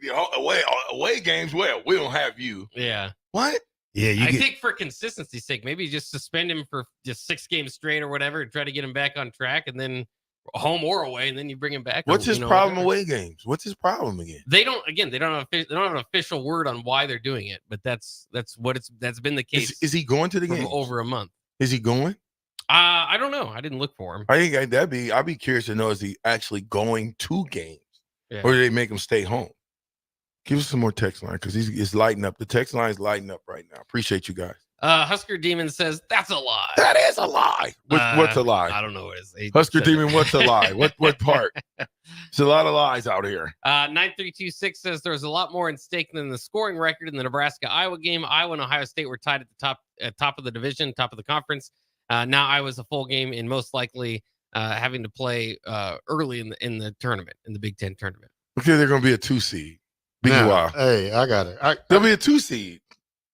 away games. Well, we don't have you. Yeah. What? Yeah, I think for consistency's sake, maybe just suspend him for just 6 games straight or whatever, and try to get him back on track, and then home or away, and then you bring him back. What's his problem away games? What's his problem again? They don't have an official word on why they're doing it, but that's been the case. Is he going to the game over a month? Is he going? I don't know. I didn't look for him. I think I'd be curious to know, is he actually going to games, or do they make him stay home? Give us some more text line, because he's lighting up. The text line is lighting up right now. Appreciate you guys. Husker Demon says that's a lie. That is a lie. What's a lie? I don't know what it is. Husker Demon, what's a lie? What part? There's a lot of lies out here. 9326 says there's a lot more in stake than the scoring record in the Nebraska-Iowa game. Iowa and Ohio State were tied at the top of the division, top of the conference. Now Iowa's a full game and most likely having to play early in the tournament, in the Big Ten tournament. Okay, they're going to be a 2 seed. Biggie Wow. Hey, I got it. They'll be a 2 seed.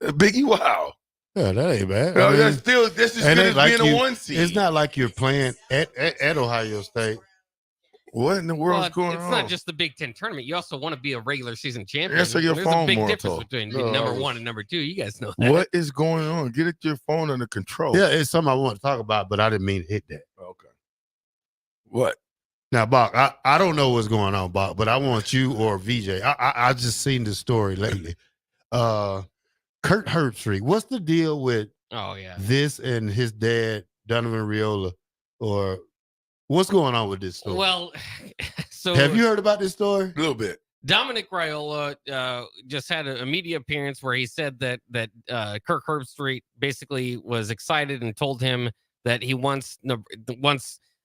Biggie Wow. Yeah, that ain't bad. No, that's as good as being a 1 seed. It's not like you're playing at Ohio State. What in the world's going it's on? not just the Big Ten tournament. You also want to be a regular season champion. Answer your There's phone a big more, difference Toll. between No, number 1 and number 2. You guys know that. What is going on? Get your phone under control. Yeah, it's something I want to talk about, but I didn't mean to hit that. Okay. What? Now, Bach, I don't know what's going on, Bach, but I want you or VJ. I just seen this story lately. Kurt Herbstreit, what's the deal with this and his dad, Donovan Raiola, or what's going on with this story? Well, so have you heard about this story? A little bit. Dominic Raiola just had a media appearance where he said that Kirk Herbstreit basically was excited and told him that he wants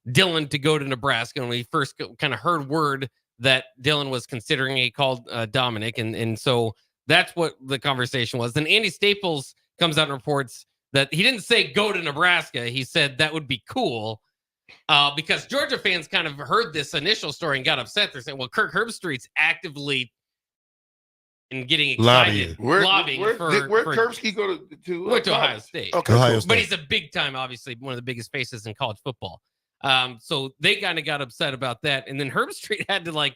Dylan to go to Nebraska. And when he first kind of heard word that Dylan was considering, he called Dominic, and so that's what the conversation was. Then Andy Staples comes out and reports that he didn't say go to Nebraska. He said that would be cool. Because Georgia fans kind of heard this initial story and got upset. They're saying, well, Kirk Herbstreit's actively and getting excited, lobbying where for Kurbsky go to went to Ohio State. Okay, Ohio But he's a big time, obviously, one of the biggest faces in college football. So they kind of got upset about that. And then Herbstreit had to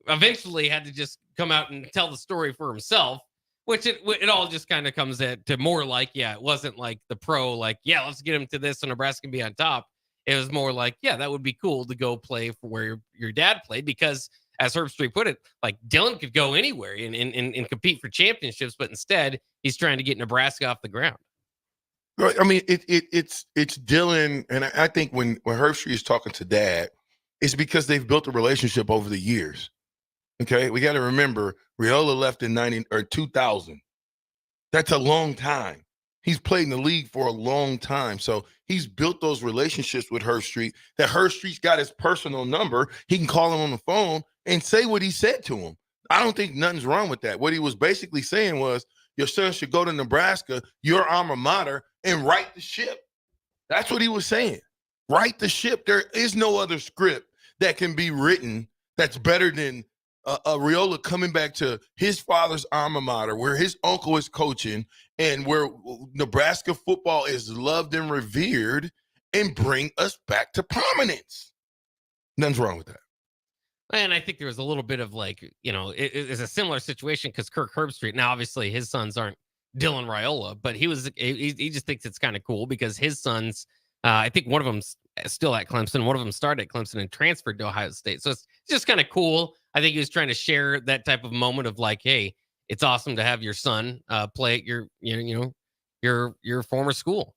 eventually had to just come out and tell the story for himself, which it all just kind of comes to more it wasn't like the pro, let's get him to this so Nebraska can be on top. It was more that would be cool to go play for where your dad played, because as Herbstreit put it, Dylan could go anywhere and compete for championships, but instead he's trying to get Nebraska off the ground. Right. I mean, it's Dylan, and I think when Herbstreit is talking to dad, it's because they've built a relationship over the years. Okay, we got to remember Raiola left in 2000. That's a long time. He's played in the league for a long time, so he's built those relationships with Herbstreit. That Herbstreit's got his personal number. He can call him on the phone and say what he said to him. I don't think nothing's wrong with that. What he was basically saying was, your son should go to Nebraska, your alma mater, and right the ship. That's what he was saying. Right the ship. There is no other script that can be written that's better than Raiola coming back to his father's alma mater, where his uncle is coaching and where Nebraska football is loved and revered, and bring us back to prominence. Nothing's wrong with that. And I think there was a little bit of it's a similar situation because Kirk Herbstreit, now obviously his sons aren't Dylan Raiola, but he just thinks it's kind of cool because his sons, I think one of them's still at Clemson, one of them started at Clemson and transferred to Ohio State. So it's just kind of cool. I think he was trying to share that type of moment of hey, it's awesome to have your son play at your former school.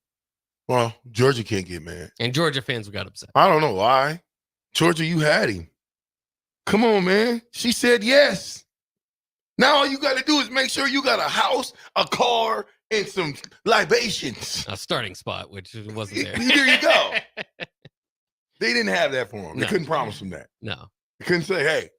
Well, Georgia can't get mad. And Georgia fans got upset. I don't know why. Georgia, you had him. Come on, man. She said yes. Now all you got to do is make sure you got a house, a car, and some libations. A starting spot, which wasn't there. There you go. They didn't have that for him. They couldn't promise him that. No. They couldn't say, hey,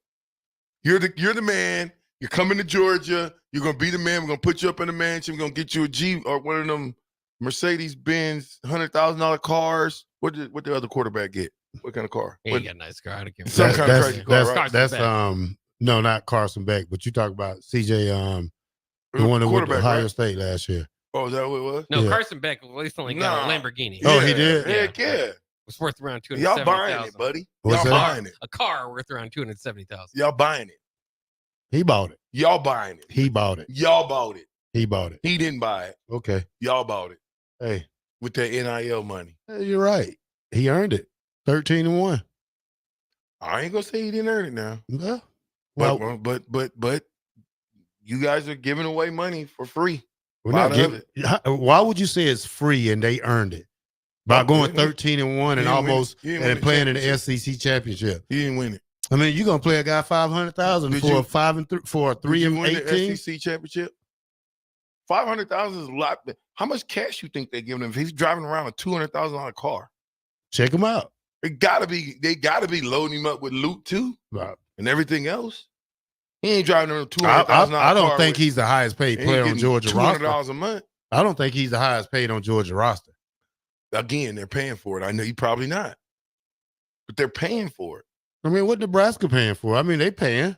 you're the man. You're coming to Georgia. You're going to be the man. We're going to put you up in a mansion. We're going to get you a Jeep or one of them Mercedes-Benz $100,000 cars. What did the other quarterback get? What kind of car? He got a nice car. I don't care. Some kind of crazy car, right? That's no, not Carson Beck, but you talk about CJ, the one that went to Ohio State last year. Oh, is that what it was? No, yeah. Carson Beck recently got a Lamborghini. Oh, he did? Heck yeah. It was worth around $270,000. Y'all buying it, buddy. What's Y'all that? buying it. A car worth around $270,000. Y'all buying it. He bought it. Y'all buying it. He bought it. Y'all bought it. He bought it. He didn't buy it. Okay. Y'all bought it. Hey. With that NIL money. Hey, you're right. He earned it. 13-1. I ain't gonna say he didn't earn it now. Yeah. Well, but you guys are giving away money for free. Why would you say it's free and they earned it? By going 13-1 and almost and playing in the SEC championship. He didn't win it. I mean, you're gonna play a guy $500,000 for a 5-3 for a 3-18 SEC championship. $500,000 is a lot. How much cash you think they're giving him if he's driving around a $200,000 car? Check him out. They gotta be loading him up with loot too, right, and everything else. He ain't driving a $200,000. I don't think he's the highest paid player on Georgia roster. $200 a month. I don't think he's the highest paid on Georgia roster. Again, they're paying for it. I know you probably not, but they're paying for it. I mean, what Nebraska paying for? I mean, they paying.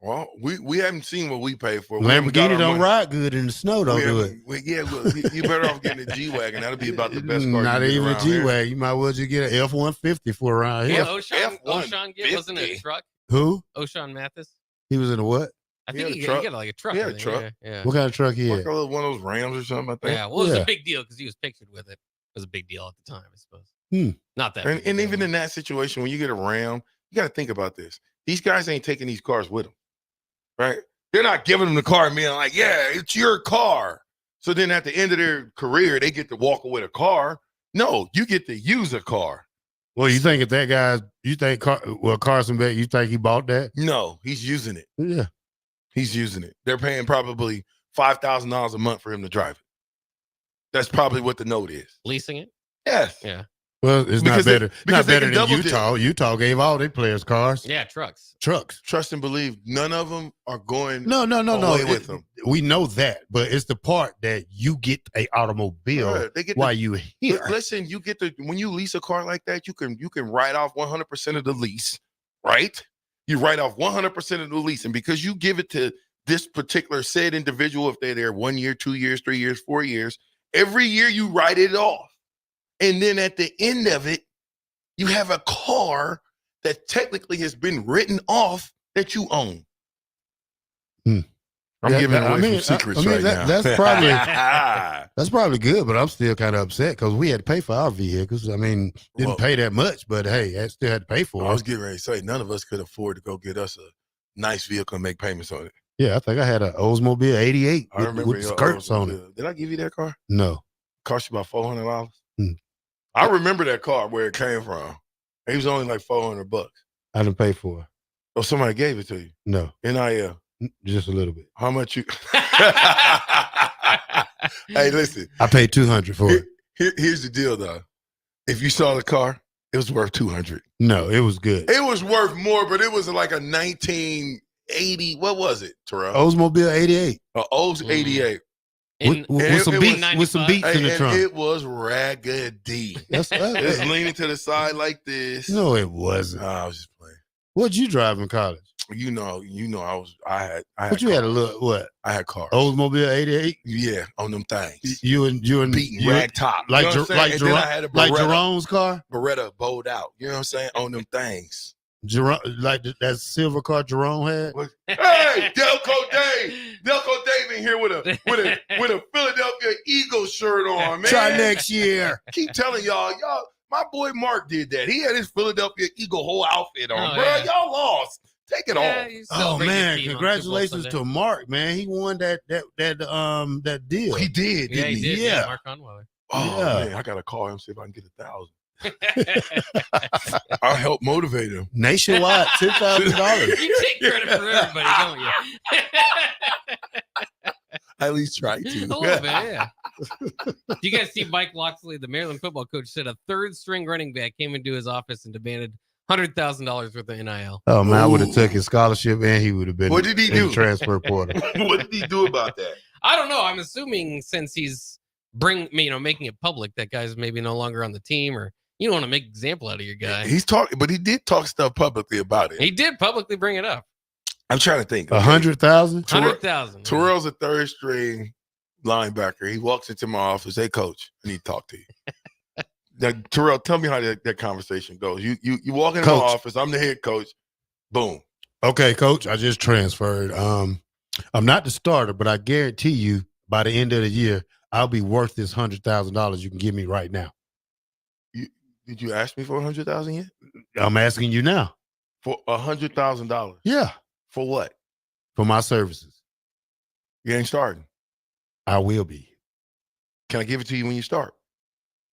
Well, we haven't seen what we pay for. We haven't got Lamborghini our don't money. ride good in the snow. Don't do it. You better off getting a G-Wagon. That'll be about the best car. Not you get even a around here. G-Wagon. You might well just get an F-150 for around here. O'Shawn get wasn't it a truck? Who? O'Shawn Mathis. He was in a what? I think he got like a truck. He had I a think. truck. Yeah. What kind of truck he Like had? one of those Rams or something. I think. Yeah. Well, it was a big deal because he was pictured with it. It was a big deal at the time, I suppose. Not that. And even in that situation, when you get a Ram, you got to think about this. These guys ain't taking these cars with them, right? They're not giving them the car and being like, "Yeah, it's your car." So then at the end of their career, they get to walk away with a car. No, you get to use a car. Well, you think if that guy, Carson Beck, you think he bought that? No, he's using it. Yeah. He's using it. They're paying probably $5,000 a month for him to drive it. That's probably what the note is. Leasing it? Yes. Yeah. Well, it's Because not better. Not they better can than double dip. Utah. Utah gave all their players cars. Yeah, trucks. Trust and believe, none of them are going No. away with them. We know that, but it's the part that you get a automobile Right. They get while you here. Listen, you get when you lease a car like that, you can write off 100% of the lease, right? You write off 100% of the lease, and because you give it to this particular said individual, if they're there 1 year, 2 years, 3 years, 4 years, every year you write it off. And then at the end of it, you have a car that technically has been written off that you own. I'm giving away some secrets right now. That's probably good, but I'm still kind of upset because we had to pay for our vehicles. I mean, didn't pay that much, but hey, I still had to pay for it. I was getting ready to say none of us could afford to go get us a nice vehicle and make payments on it. Yeah, I think I had an Oldsmobile 88 I remember with your skirts on it. Oldsmobile. Did I give you that car? No. Cost you about $400. I remember that car where it came from. It was only like $400. I didn't pay for it. Oh, somebody gave it to you. No. NIL. Just a little bit. How much you? Hey, listen. I paid $200 for it. Here's the deal, though. If you saw the car, it was worth $200. No, it was good. It was worth more, but it was like a 1980. What was it, Terrell? Oldsmobile 88. Olds 88. With some beats in the trunk. It was raggedy. It's leaning to the side like this. No, it wasn't. I was just playing. What'd you drive in college? You know, I had. But you had a little what? I had cars. Oldsmobile 88. Yeah, on them things. You and beating rag top, like you know what I'm saying? And then I had a Beretta, Jerome's car. Beretta bowed out. You know what I'm saying? On them things. Jerome, like that silver car Jerome had. Hey, Delco Dave in here with a Philadelphia Eagles shirt on, man. Try next year. Keep telling y'all. My boy Mark did that. He had his Philadelphia Eagle whole outfit on, bro. Yeah. Y'all lost. Take it off. Oh man, congratulations to Mark, man. He won that deal. He did, didn't he? He did. Yeah. Mark Conwell. Oh man, I gotta call him, see if I can get 1,000. I'll help motivate him. Nationwide, $10,000. You take credit for everybody, don't you? I at least try to. A little bit, yeah. Do you guys see Mike Locksley, the Maryland football coach, said a third string running back came into his office and demanded $100,000 worth of NIL. Oh man, I would have took his scholarship and he would have been. What did he in do? the transfer portal. What did he do about that? I don't know. I'm assuming since he's making it public, that guy's maybe no longer on the team, or you don't want to make an example out of your guy. He's talking, but he did talk stuff publicly about it. He did publicly bring it up. I'm trying to think. 100,000. 100,000. Terrell's a third string linebacker. He walks into my office. Hey, coach, I need to talk to you. Now, Terrell, tell me how that conversation goes. You walk into my office. I'm the head coach. Boom. Okay, coach, I just transferred. I'm not the starter, but I guarantee you by the end of the year, I'll be worth this $100,000 you can give me right now. Did you ask me for $100,000 yet? I'm asking you now. For $100,000? Yeah. For what? For my services. You ain't starting. I will be. Can I give it to you when you start?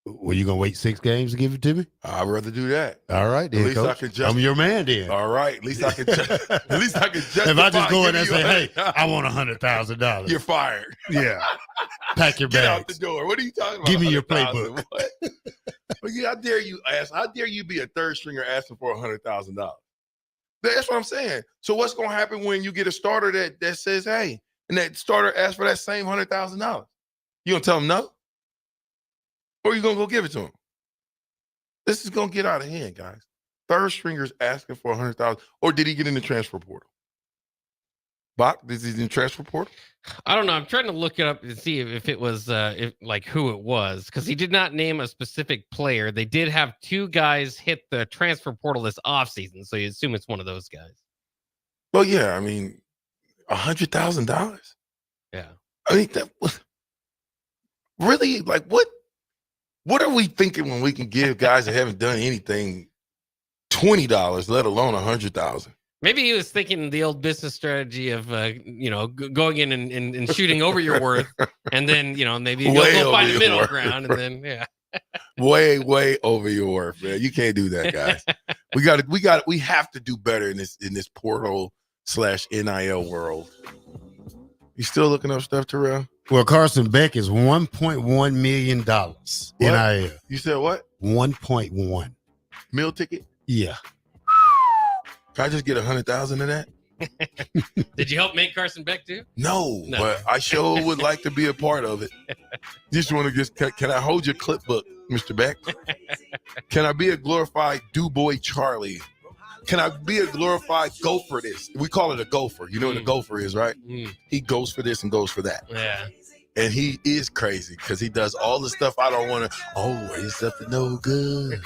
Well, you gonna wait 6 games to give it to me? I'd rather do that. All right, then, at least coach. I can just. I'm your man, then. All right, at least I can. At least I can justify. If I just go in and giving say, you "Hey, I want $100,000," you're fired. Yeah. Pack your Get bags. out the door. What are you talking about? Give me your 100,000? playbook. What? Well, yeah, how dare you ask? How dare you be a third stringer asking for $100,000? That's what I'm saying. So what's going to happen when you get a starter that says, "Hey," and that starter asks for that same $100,000? You gonna tell him no, or you gonna go give it to him? This is gonna get out of hand, guys. Third stringers asking for $100,000, or did he get in the transfer portal? Bach, this is in transfer portal? I don't know. I'm trying to look it up to see if it was who it was, because he did not name a specific player. They did have 2 guys hit the transfer portal this offseason, so you assume it's one of those guys. Well, yeah, I mean, $100,000. Yeah. I mean, that was really, like, what are we thinking when we can give guys that haven't done anything $20, let alone $100,000? Maybe he was thinking the old business strategy of, going in and shooting over your worth, and then, maybe you'll find a middle ground, and then, yeah. way over your worth, man. You can't do that, guys. We have to do better in this portal/NIL world. You still looking up stuff, Terrell? Well, Carson Beck is $1.1 million NIL. You said what? 1.1 meal ticket. Yeah. Can I just get 100,000 of that? Did you help make Carson Beck too? No, but I sure would like to be a part of it. Just want to can I hold your clipbook, Mr. Beck? Can I be a glorified Do-Boy Charlie? Can I be a glorified go for this? We call it a gopher. You know what a gopher is, right? He goes for this and goes for that. Yeah. And he is crazy because he does all the stuff I don't want to. Always up to no good.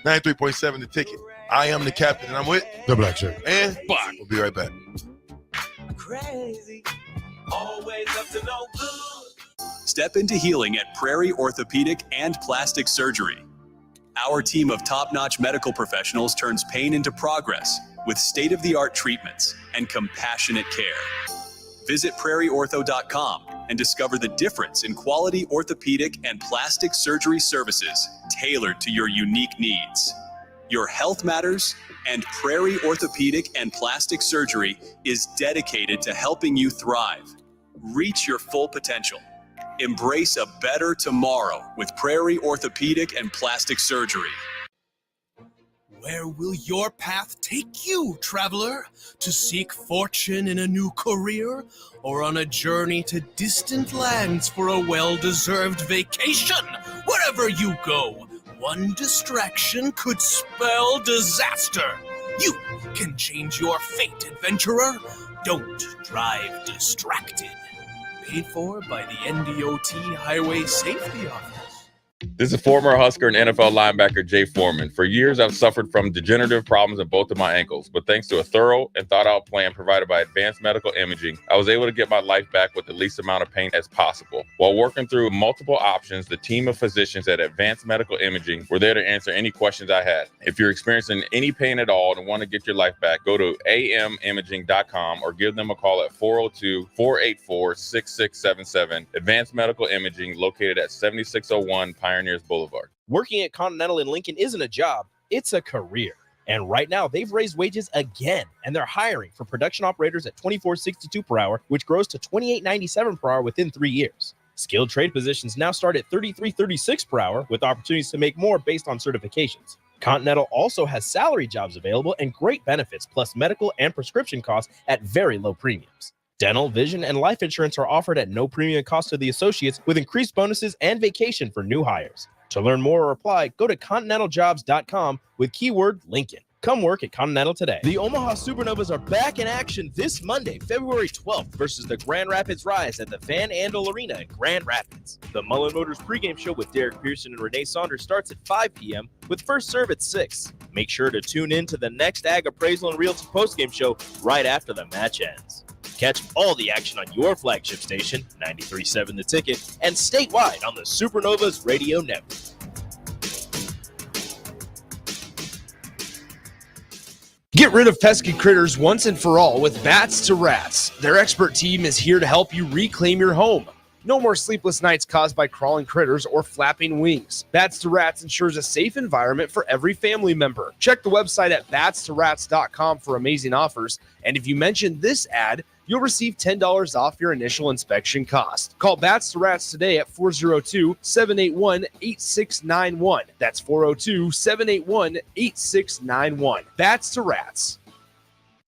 93.7 The Ticket. I am the captain, and I'm with the Black Shirt. And Bach. We'll be right back. Crazy. Always up to no good. Step into healing at Prairie Orthopedic and Plastic Surgery. Our team of top-notch medical professionals turns pain into progress with state-of-the-art treatments and compassionate care. Visit prairieortho.com and discover the difference in quality orthopedic and plastic surgery services tailored to your unique needs. Your health matters, and Prairie Orthopedic and Plastic Surgery is dedicated to helping you thrive. Reach your full potential. Embrace a better tomorrow with Prairie Orthopedic and Plastic Surgery. Where will your path take you, traveler? To seek fortune in a new career, or on a journey to distant lands for a well-deserved vacation? Wherever you go, one distraction could spell disaster. You can change your fate, adventurer. Don't drive distracted. Paid for by the NDOT Highway Safety Office. This is former Husker and NFL linebacker Jay Foreman. For years, I've suffered from degenerative problems in both of my ankles, but thanks to a thorough and thought-out plan provided by Advanced Medical Imaging, I was able to get my life back with the least amount of pain as possible. While working through multiple options, the team of physicians at Advanced Medical Imaging were there to answer any questions I had. If you're experiencing any pain at all and want to get your life back, go to amimaging.com or give them a call at 402-484-6677. Advanced Medical Imaging, located at 7601 Pioneers Boulevard. Working at Continental in Lincoln isn't a job, it's a career. And right now, they've raised wages again, and they're hiring for production operators at $24.62 per hour, which grows to $28.97 per hour within 3 years. Skilled trade positions now start at $33.36 per hour, with opportunities to make more based on certifications. Continental also has salary jobs available and great benefits, plus medical and prescription costs at very low premiums. Dental, vision, and life insurance are offered at no premium cost to the associates, with increased bonuses and vacation for new hires. To learn more or apply, go to continentaljobs.com with keyword Lincoln. Come work at Continental today. The Omaha Supernovas are back in action this Monday, February 12th, versus the Grand Rapids Rise at the Van Andel Arena in Grand Rapids. The Mullen Motors pregame show with Derek Pearson and Renee Saunders starts at 5 p.m. with first serve at 6. Make sure to tune in to the next Ag Appraisal and Realty postgame show right after the match ends. Catch all the action on your flagship station, 93.7 The Ticket, and statewide on the Supernovas Radio Network. Get rid of pesky critters once and for all with Bats to Rats. Their expert team is here to help you reclaim your home. No more sleepless nights caused by crawling critters or flapping wings. Bats to Rats ensures a safe environment for every family member. Check the website at batstoRats.com for amazing offers. And if you mention this ad, you'll receive $10 off your initial inspection cost. Call Bats to Rats today at 402-781-8691. That's 402-781-8691. Bats to Rats.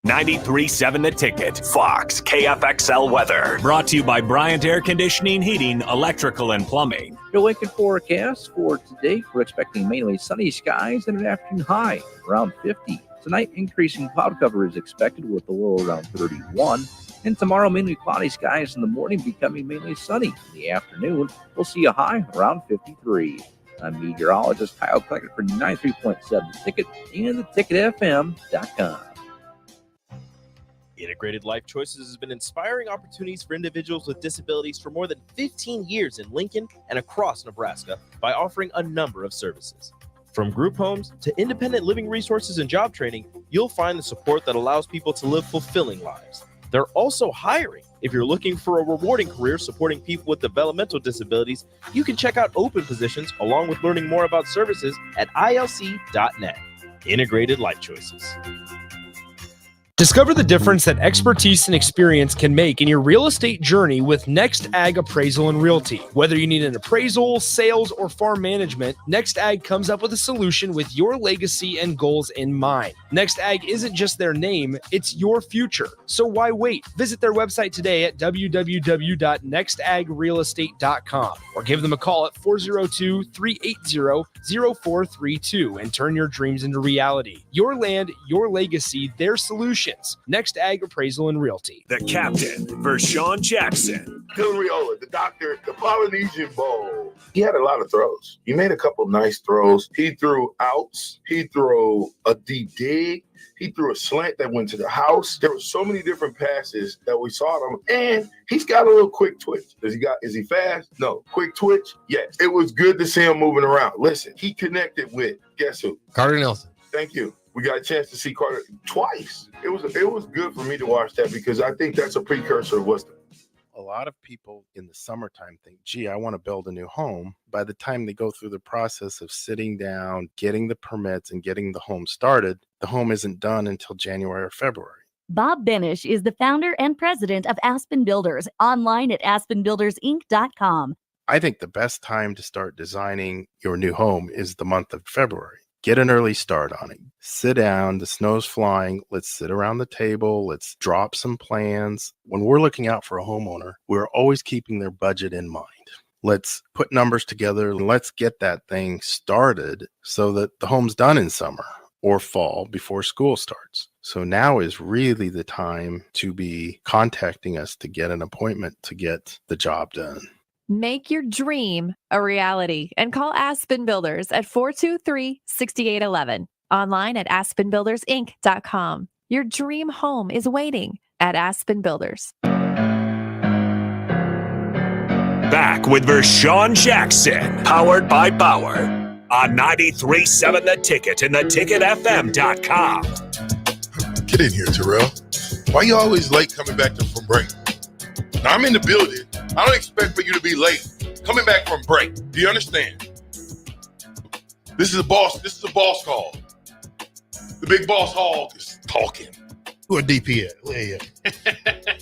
93.7 The Ticket, Fox, KFXL weather. Brought to you by Bryant Air Conditioning, Heating, Electrical, and Plumbing. Your Lincoln forecast for today, we're expecting mainly sunny skies and an afternoon high around 50. Tonight, increasing cloud cover is expected with a low around 31. And tomorrow, mainly cloudy skies in the morning, becoming mainly sunny. In the afternoon, we'll see a high around 53. I'm meteorologist Kyle Kleckert for 93.7 The Ticket and theticketfm.com. Integrated Life Choices has been inspiring opportunities for individuals with disabilities for more than 15 years in Lincoln and across Nebraska by offering a number of services. From group homes to independent living resources and job training, you'll find the support that allows people to live fulfilling lives. They're also hiring. If you're looking for a rewarding career supporting people with developmental disabilities, you can check out open positions along with learning more about services at ilc.net. Integrated Life Choices. Discover the difference that expertise and experience can make in your real estate journey with Next Ag Appraisal and Realty. Whether you need an appraisal, sales, or farm management, Next Ag comes up with a solution with your legacy and goals in mind. Next Ag isn't just their name, it's your future. So why wait? Visit their website today at www.nextagrealestate.com or give them a call at 402-380-0432 and turn your dreams into reality. Your land, your legacy, their solutions. Next Ag Appraisal and Realty. The captain, Vershawn Jackson. Riola, the doctor, the Polynesian Bowl. He had a lot of throws. He made a couple nice throws. He threw outs. He threw a deep dig. He threw a slant that went to the house. There were so many different passes that we saw him, and he's got a little quick twitch. Is he fast? No. Quick twitch? Yes. It was good to see him moving around. Listen, he connected with, guess who? Carter Nelson. Thank you. We got a chance to see Carter twice. It was good for me to watch that because I think that's a precursor of what's. A lot of people in the summertime think, gee, I want to build a new home. By the time they go through the process of sitting down, getting the permits, and getting the home started, the home isn't done until January or February. Bob Benish is the founder and president of Aspen Builders, online at aspenbuildersinc.com. I think the best time to start designing your new home is the month of February. Get an early start on it. Sit down. The snow's flying. Let's sit around the table. Let's drop some plans. When we're looking out for a homeowner, we're always keeping their budget in mind. Let's put numbers together and let's get that thing started so that the home's done in summer or fall before school starts. So now is really the time to be contacting us to get an appointment to get the job done. Make your dream a reality and call Aspen Builders at 423-6811. Online at aspenbuildersinc.com. Your dream home is waiting at Aspen Builders. Back with Vershawn Jackson, powered by Bauer, on 93.7 The Ticket and theticketfm.com. Get in here, Terrell. Why you always late coming back from break? Now, I'm in the building. I don't expect for you to be late coming back from break. Do you understand? This is a boss call. The big boss hog is talking. Where DP at? Where you at?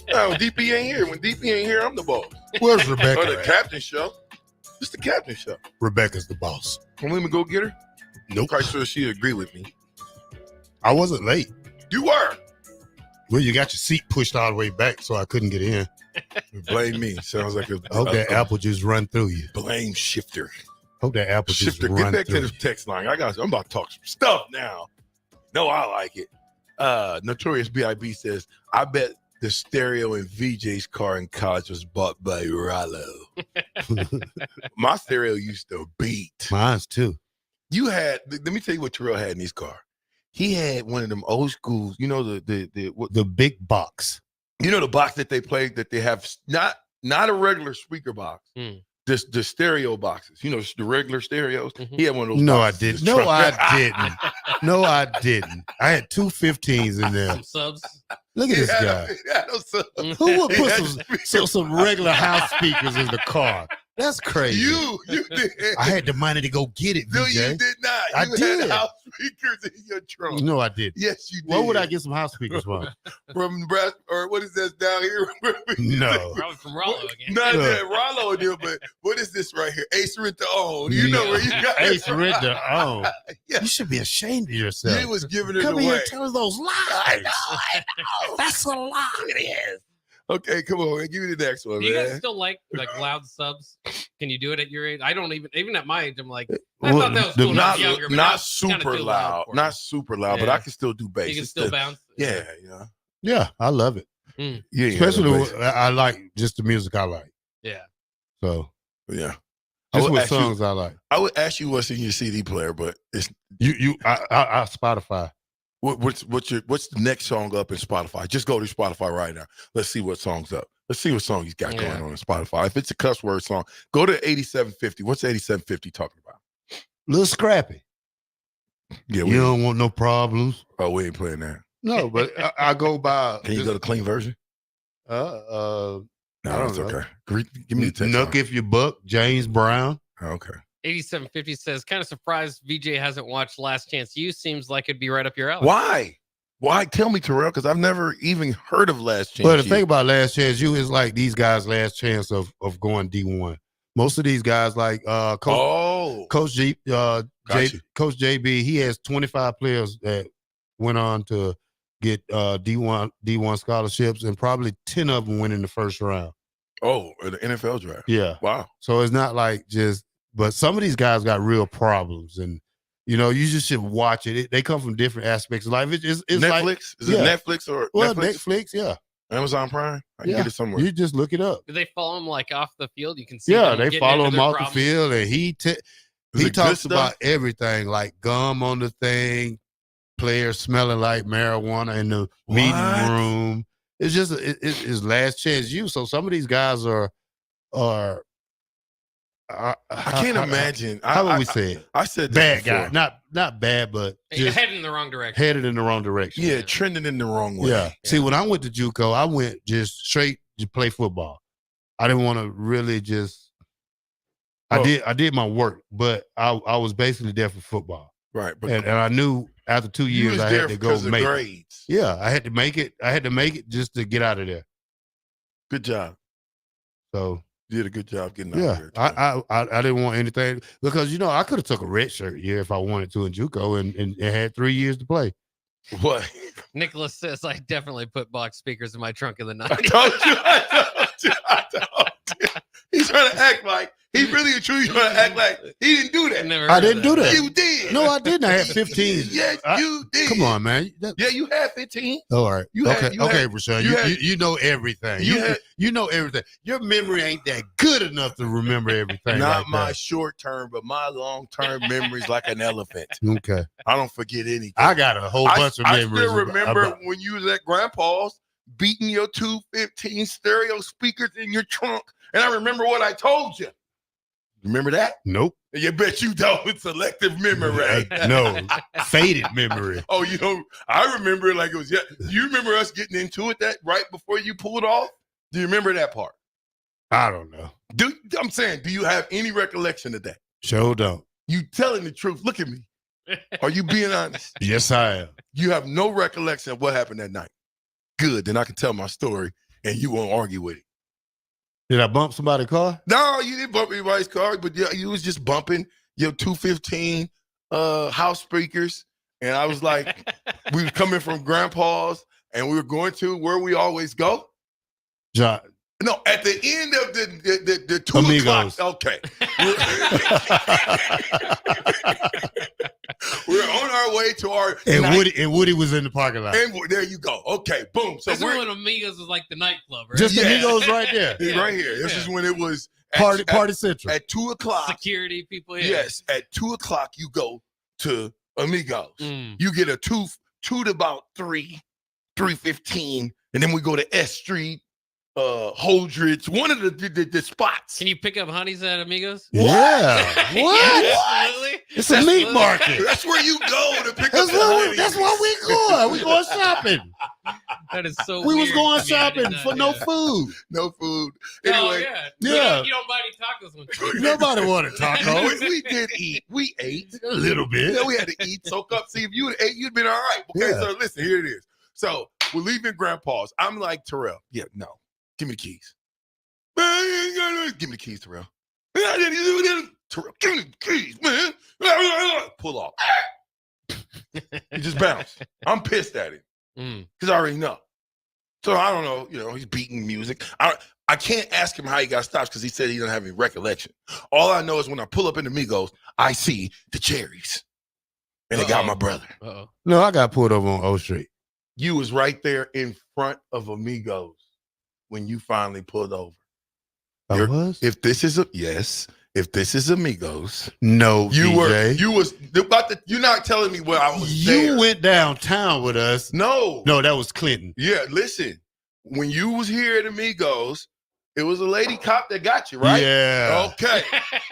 No, DP ain't here. When DP ain't here, I'm the boss. Where's Rebecca? Or the captain show. It's the captain show. Rebecca's the boss. Want me to go get her? Nope. Quite sure she'd agree with me. I wasn't late. You were. Well, you got your seat pushed all the way back, so I couldn't get in. Blame me. Sounds like I hope that apple just run through you. Blame shifter. Hope that apple just Shifter, run get back through to the text line. I'm about to talk some stuff now. No, I like it. Notorious B.I.B. says, I bet the stereo in VJ's car in college was bought by Rollo. My stereo used to beat. Mine's too. You had, let me tell you what Terrell had in his car. He had one of them old schools, you know, the big box. You know, the box that they play, that they have not a regular speaker box. Just the stereo boxes, you know, the regular stereos. He had one of those. No, boxes I didn't. No, I didn't. No, I didn't. I had two 15s in there. Some subs. Look at this guy. Yeah, no subs. Who would put some regular house speakers in the car? That's crazy. You did. I had the money to go get it, VJ. No, you did not. I You did. had house speakers in your trunk. No, I didn't. Yes, you did. Where would I get some house speakers from? From Nebraska, or what is this down here? No. Probably from Rollo again. Not that Rollo deal, but what is this right here? Ace Rent to Own. You know where you got it Ace from. Rent to Own. Yeah. You should be ashamed of yourself. He was giving it Come away. here and tell us those lies. I know. That's a lie. It is. Okay, come on. Give me the next one, Do you man. guys still like loud subs? Can you do it at your age? I don't even at my age. I'm like, I thought that was cool when I was younger, but now Not it's kinda super too loud. for me. Not super loud, but Yeah. I can still do bass. You can It's still bounce. Yeah, yeah. Yeah, I love it. Yeah, especially I like just the music I like. Yeah. So yeah, just what songs I like. I would ask you what's in your CD player, but it's I Spotify. What's the next song up in Spotify? Just go to Spotify right now. Let's see what song's up. Let's see what song he's got going on in Spotify. If it's a cuss word song, go to 8750. What's 8750 talking about? Little Scrappy. Yeah, you don't want no problems. Oh, we ain't playing that. No, but I go by. Can you go to clean version? No, that's okay. Give me the text. Nook if you buck, James Brown. Okay. 8750 says, kind of surprised VJ hasn't watched Last Chance U. Seems like it'd be right up your alley. Why? Why? Tell me, Terrell, because I've never even heard of Last Chance. But the thing about Last Chance U is like these guys' last chance of going D1. Most of these guys, like Coach JB, he has 25 players that went on to get D1 scholarships, and probably 10 of them went in the first round. Oh, the NFL draft. Yeah. Wow. So it's not like just, but some of these guys got real problems, and you just should watch it. They come from different aspects of life. It's Netflix? Like, is it Netflix or Netflix? Yeah. Amazon Prime? I can get it somewhere. You just look it up. Do they follow him like off the field? You can see. Yeah, them they getting follow into him their off problems. the field, and he it talks good about stuff? everything, like gum on the thing, players smelling like marijuana in the meeting room. It's just it's Last Chance U. So some of these guys are. I can't imagine. How would we say it? I said this bad before. guy, not bad, but just Heading in the wrong direction. headed in the wrong direction. Yeah, trending in the wrong way. Yeah. See, when I went to JUCO, I went just straight to play football. I didn't want to really just. I did my work, but I was basically there for football. Right, but and I knew after 2 you years was I there had to go because of make grades. it. Yeah, I had to make it. I had to make it just to get out of there. Good job. So you did a good job getting out of yeah, there. I didn't want anything because I could have took a red shirt year if I wanted to in JUCO and had 3 years to play. What? Nicholas says, I definitely put box speakers in my trunk in the night. I told you. He's trying to act like he really and truly trying to act like he didn't do that. I didn't do that. You did. No, I didn't. I had 15. Yes, you did. Come on, man. Yeah, you had 15. All right. Okay, Rashawn. You know everything. You know everything. Your memory ain't that good enough to remember everything. Not like my that. short term, but my long term memory's like an elephant. Okay. I don't forget anything. I got a whole bunch of memories. I still remember when you was at Grandpa's beating your 215 stereo speakers in your trunk, and I remember what I told you. Remember that? Nope. You bet you don't. It's selective memory. No, faded memory. Oh, I remember it like it was. Yeah, you remember us getting into it that right before you pulled off? Do you remember that part? I don't know. I'm saying, do you have any recollection of that? Sure don't. You telling the truth? Look at me. Are you being honest? Yes, I am. You have no recollection of what happened that night. Good, then I can tell my story, and you won't argue with it. Did I bump somebody's car? No, you didn't bump anybody's car, but you was just bumping your 215 house speakers. And I was like, we were coming from Grandpa's, and we were going to where we always go. John. No, at the end of the 2 Amigos. o'clock. Okay. We're on our way to our and Woody was in the parking lot. And there you go. Okay, boom. So That's when Amigos was like the nightclub, right? Just Amigos right there. Right here. This is when it was Party Central. At 2 o'clock. Security people here. Yes, at 2 o'clock you go to Amigos. Mm. You get a two to about 3:15, and then we go to S Street, Holdridge, one of the spots. Can you pick up honeys at Amigos? Yeah. What? Absolutely. It's a meat market. That's where you go to pick up the honeys. That's why we going. We going shopping. That is so We weird. was going to me. I did shopping not for do no that. food. No food. Anyway, Yeah. You don't buy any tacos when you Nobody wanted tacos. we did eat. We ate. A little bit. Yeah, we had to eat, soak up. See, if you would ate, you'd been all right. Okay, Yeah. so listen, here it is. So we're leaving Grandpa's. I'm like, Terrell, yeah, no. Give me the keys. Give me the keys, Terrell. Terrell, give me the keys, man. Pull off. He just bounced. I'm pissed at him because I already know. So I don't know. He's beating music. I can't ask him how he got stopped because he said he doesn't have any recollection. All I know is when I pull up in the Migos, I see the cherries, and they got my brother. Uh-oh. No, I got pulled over on O Street. You was right there in front of Amigos when you finally pulled over. I was? If this is Amigos. No, You're not telling me where I was You there. went downtown with us. No, that was Clinton. Yeah, listen. When you was here at Amigos, it was a lady cop that got you, right? Yeah. Okay.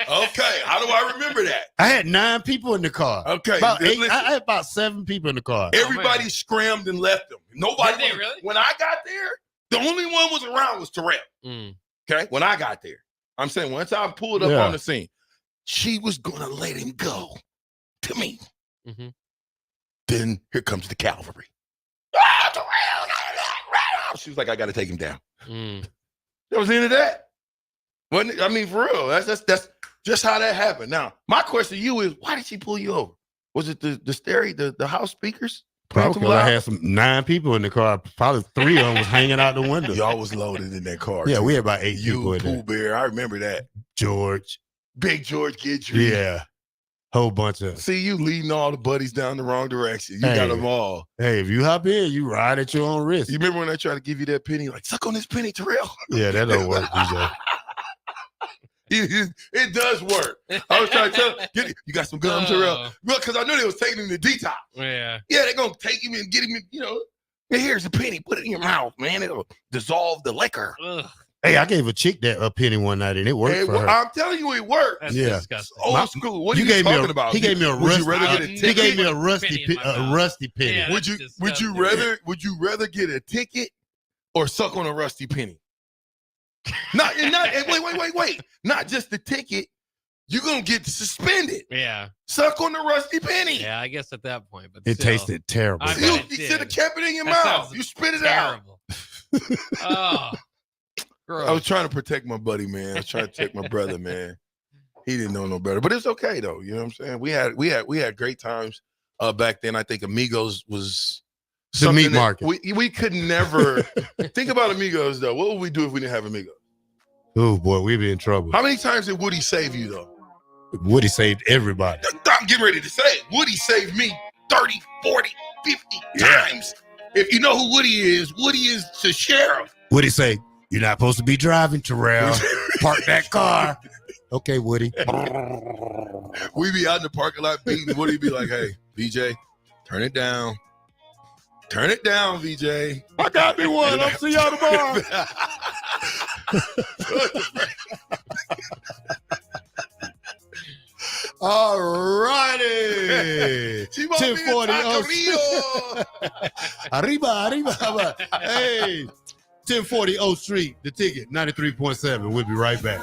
How do I remember that? I had 9 people in the car. Okay. About 8, listen. I had about 7 people in the car. Everybody scrammed and left them. Nobody. Did they really? When I got there, the only one was around was Terrell. Okay. When I got there, I'm saying once I pulled up on the scene, she was gonna let him go to me. Mm-hmm. Then here comes the cavalry. She was like, I got to take him down. That was the end of that. Wasn't it? I mean, for real. That's just how that happened. Now, my question to you is, why did she pull you over? Was it the stereo, the house speakers? Probably because I had 9 people in the car. Probably 3 of them was hanging out the window. Y'all was loaded in that car. Yeah, too. we had about 8 people in there. Pooh Bear, I remember that. George. Big George Gidry. Yeah. Whole bunch of. See, you leading all the buddies down the wrong direction. You got them all. Hey, if you hop in, you ride at your own risk. You remember when I tried to give you that penny? Like, suck on this penny, Terrell. Yeah, that don't work, DJ. It does work. I was trying to tell you got some gum, Terrell. Well, because I knew they was taking him to detox. Yeah. Yeah, they're going to take him and get him, and here's a penny. Put it in your mouth, man. It'll dissolve the liquor. Ugh. Hey, I gave a chick that a penny one night, and it worked for her. I'm telling you, it worked. That's Yeah. disgusting. Old school. What are you talking about? He gave me a Would rusty. you rather get a He ticket? gave me a rusty penny. Yeah, Would you rather get a ticket or suck on a rusty penny? Wait. Not just the ticket. You're gonna get suspended. Yeah. Suck on the rusty penny. Yeah, I guess at that point. But It still, tasted terrible. I You bet it should have did. kept it in your That mouth. sounds You spit it out. terrible. Oh. Gross. I was trying to protect my buddy, man. I was trying to protect my brother, man. He didn't know no better, but it's okay though. You know what I'm saying? We had great times back then. I think Amigos was The meat that market. We could never think about Amigos though. What would we do if we didn't have Amigos? Oh boy, we'd be in trouble. How many times did Woody save you though? Woody saved everybody. I'm getting ready to say it. Woody saved me 30, 40, 50 times. If you know who Woody is the sheriff. Woody say, "You're not supposed to be driving, Terrell. Park that car." Okay, Woody. We be out in the parking lot beating. Woody be like, "Hey, VJ, turn it down. Turn it down, VJ. I got me one. I'll see y'all tomorrow." All righty. 1040. Arriba. Hey, 1040 O Street, the ticket, 93.7. We'll be right back.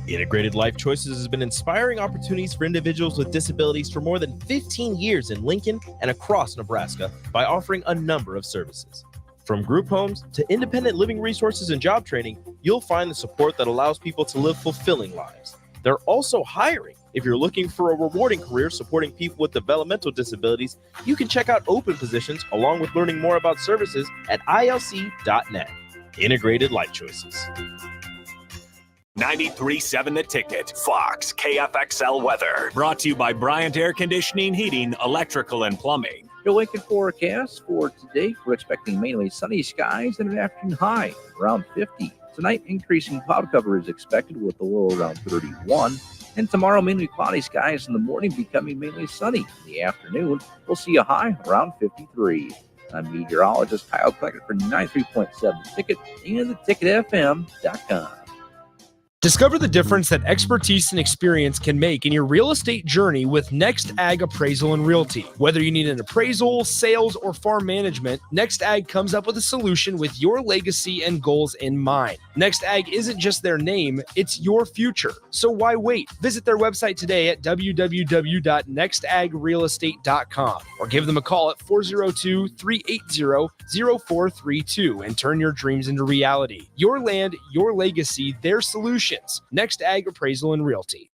Integrated Life Choices has been inspiring opportunities for individuals with disabilities for more than 15 years in Lincoln and across Nebraska by offering a number of services. From group homes to independent living resources and job training, you'll find the support that allows people to live fulfilling lives. They're also hiring. If you're looking for a rewarding career supporting people with developmental disabilities, you can check out open positions along with learning more about services at ilc.net. Integrated Life Choices. 93.7 The Ticket, Fox, KFXL weather. Brought to you by Bryant Air Conditioning, Heating, Electrical, and Plumbing. Your Lincoln forecast for today, we're expecting mainly sunny skies and an afternoon high around 50. Tonight, increasing cloud cover is expected with a low around 31. And tomorrow, mainly cloudy skies in the morning, becoming mainly sunny. In the afternoon, we'll see a high around 53. I'm meteorologist Kyle Kleckert for 93.7 Ticket and theticketfm.com. Discover the difference that expertise and experience can make in your real estate journey with Next Ag Appraisal and Realty. Whether you need an appraisal, sales, or farm management, Next Ag comes up with a solution with your legacy and goals in mind. Next Ag isn't just their name, it's your future. So why wait? Visit their website today at www.nextagrealestate.com or give them a call at 402-380-0432 and turn your dreams into reality. Your land, your legacy, their solution. Next Ag Appraisal and Realty.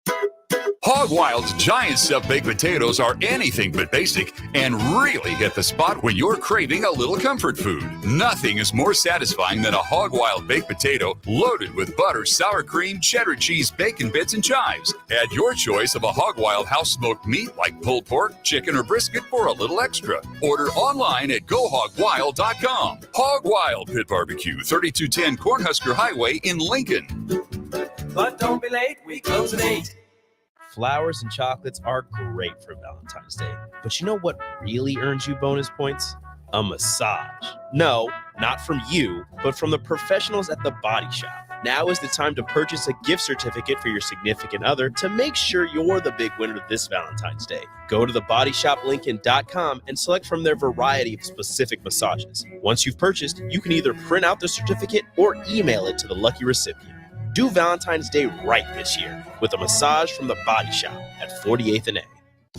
Hog Wild's giant stuffed baked potatoes are anything but basic and really hit the spot when you're craving a little comfort food. Nothing is more satisfying than a Hog Wild baked potato loaded with butter, sour cream, cheddar cheese, bacon bits, and chives. Add your choice of a Hog Wild house smoked meat like pulled pork, chicken, or brisket for a little extra. Order online at GoHogWild.com. Hog Wild Pit Barbecue, 3210 Cornhusker Highway in Lincoln. But don't be late, we close at 8. Flowers and chocolates are great for Valentine's Day. But you know what really earns you bonus points? A massage. No, not from you, but from the professionals at The Body Shop. Now is the time to purchase a gift certificate for your significant other to make sure you're the big winner this Valentine's Day. Go to thebodyshoplincoln.com and select from their variety of specific massages. Once you've purchased, you can either print out the certificate or email it to the lucky recipient. Do Valentine's Day right this year with a massage from The Body Shop at 48th and A.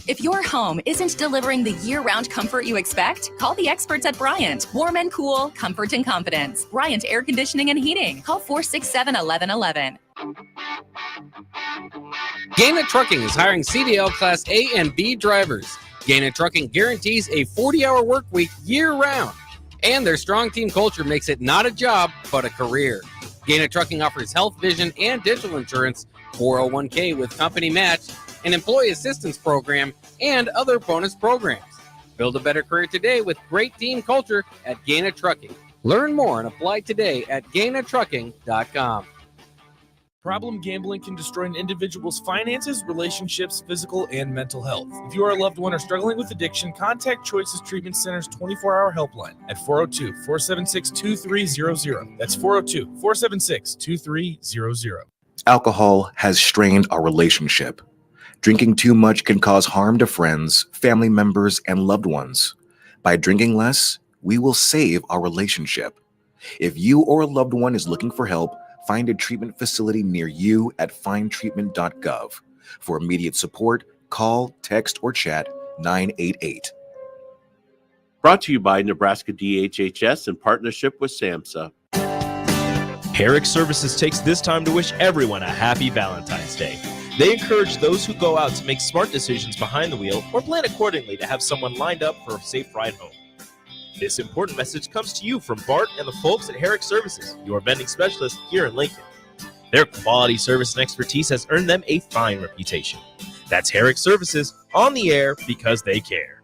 If your home isn't delivering the year-round comfort you expect, call the experts at Bryant. Warm and cool, comfort and confidence. Bryant Air Conditioning and Heating. Call 467-1111. Gaina Trucking is hiring CDL Class A and B drivers. Gaina Trucking guarantees a 40-hour work week year-round. And their strong team culture makes it not a job, but a career. Gaina Trucking offers health, vision, and digital insurance, 401k with company match, an employee assistance program, and other bonus programs. Build a better career today with great team culture at Gaina Trucking. Learn more and apply today at GainaTrucking.com. Problem gambling can destroy an individual's finances, relationships, physical, and mental health. If you are a loved one or struggling with addiction, contact Choices Treatment Center's 24-hour helpline at 402-476-2300. That's 402-476-2300. Alcohol has strained our relationship. Drinking too much can cause harm to friends, family members, and loved ones. By drinking less, we will save our relationship. If you or a loved one is looking for help, find a treatment facility near you at findtreatment.gov. For immediate support, call, text, or chat 988. Brought to you by Nebraska DHHS in partnership with SAMHSA. Herrick Services takes this time to wish everyone a happy Valentine's Day. They encourage those who go out to make smart decisions behind the wheel or plan accordingly to have someone lined up for a safe ride home. This important message comes to you from Bart and the folks at Herrick Services, your vending specialist here in Lincoln. Their quality service and expertise has earned them a fine reputation. That's Herrick Services, on the air because they care.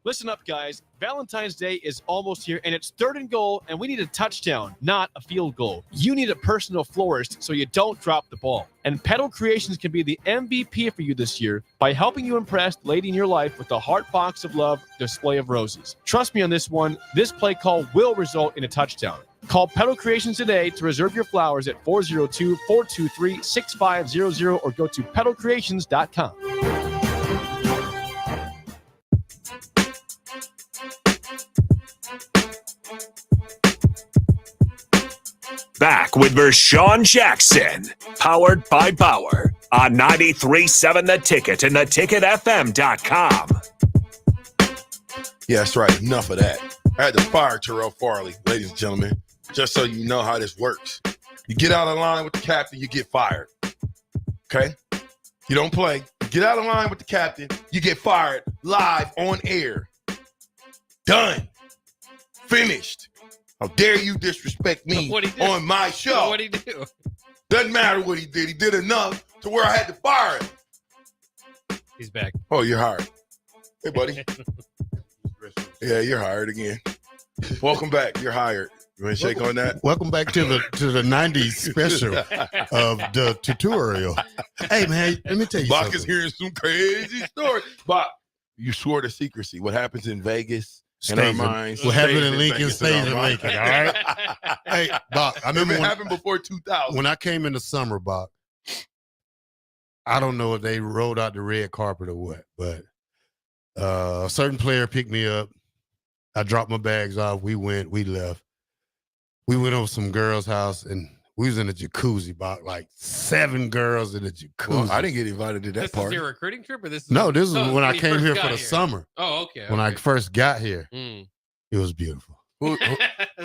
Listen up, guys. Valentine's Day is almost here, and it's 3rd and goal, and we need a touchdown, not a field goal. You need a personal florist so you don't drop the ball. And Petal Creations can be the MVP for you this year by helping you impress the lady in your life with the Heart Box of Love display of roses. Trust me on this one, this play call will result in a touchdown. Call Petal Creations today to reserve your flowers at 402-423-6500 or go to petalcreations.com. Back with Vershawn Jackson, powered by Bauer, on 93.7 The Ticket and theticketfm.com. Yeah, that's right. Enough of that. I had to fire Terrell Farley, ladies and gentlemen, just so you know how this works. You get out of line with the captain, you get fired. Okay? You don't play. You get out of line with the captain, you get fired live on air. Done. Finished. How dare you disrespect me on my show? What'd he do? Doesn't matter what he did. He did enough to where I had to fire him. He's back. Oh, you're hired. Hey, buddy. Yeah, you're hired again. Welcome back. You're hired. You want to shake on that? Welcome back to the 90s special of the tutorial. Hey, man, let me tell you Bach something. is hearing some crazy stories. Bach, you swore to secrecy. What happens in Vegas in our minds. What happened in Lincoln stays in Lincoln, all right? Hey, Bach, I remember it when happened before 2000. When I came in the summer, Bach, I don't know if they rolled out the red carpet or what, but a certain player picked me up. I dropped my bags off. We left. We went over some girl's house, and we was in a jacuzzi, Bach, like 7 girls in a jacuzzi. Well, I didn't get invited to that This party. is your recruiting trip, or this is No, this is when I you came first here got for the summer. Oh, okay. When I first got here, it was beautiful. Who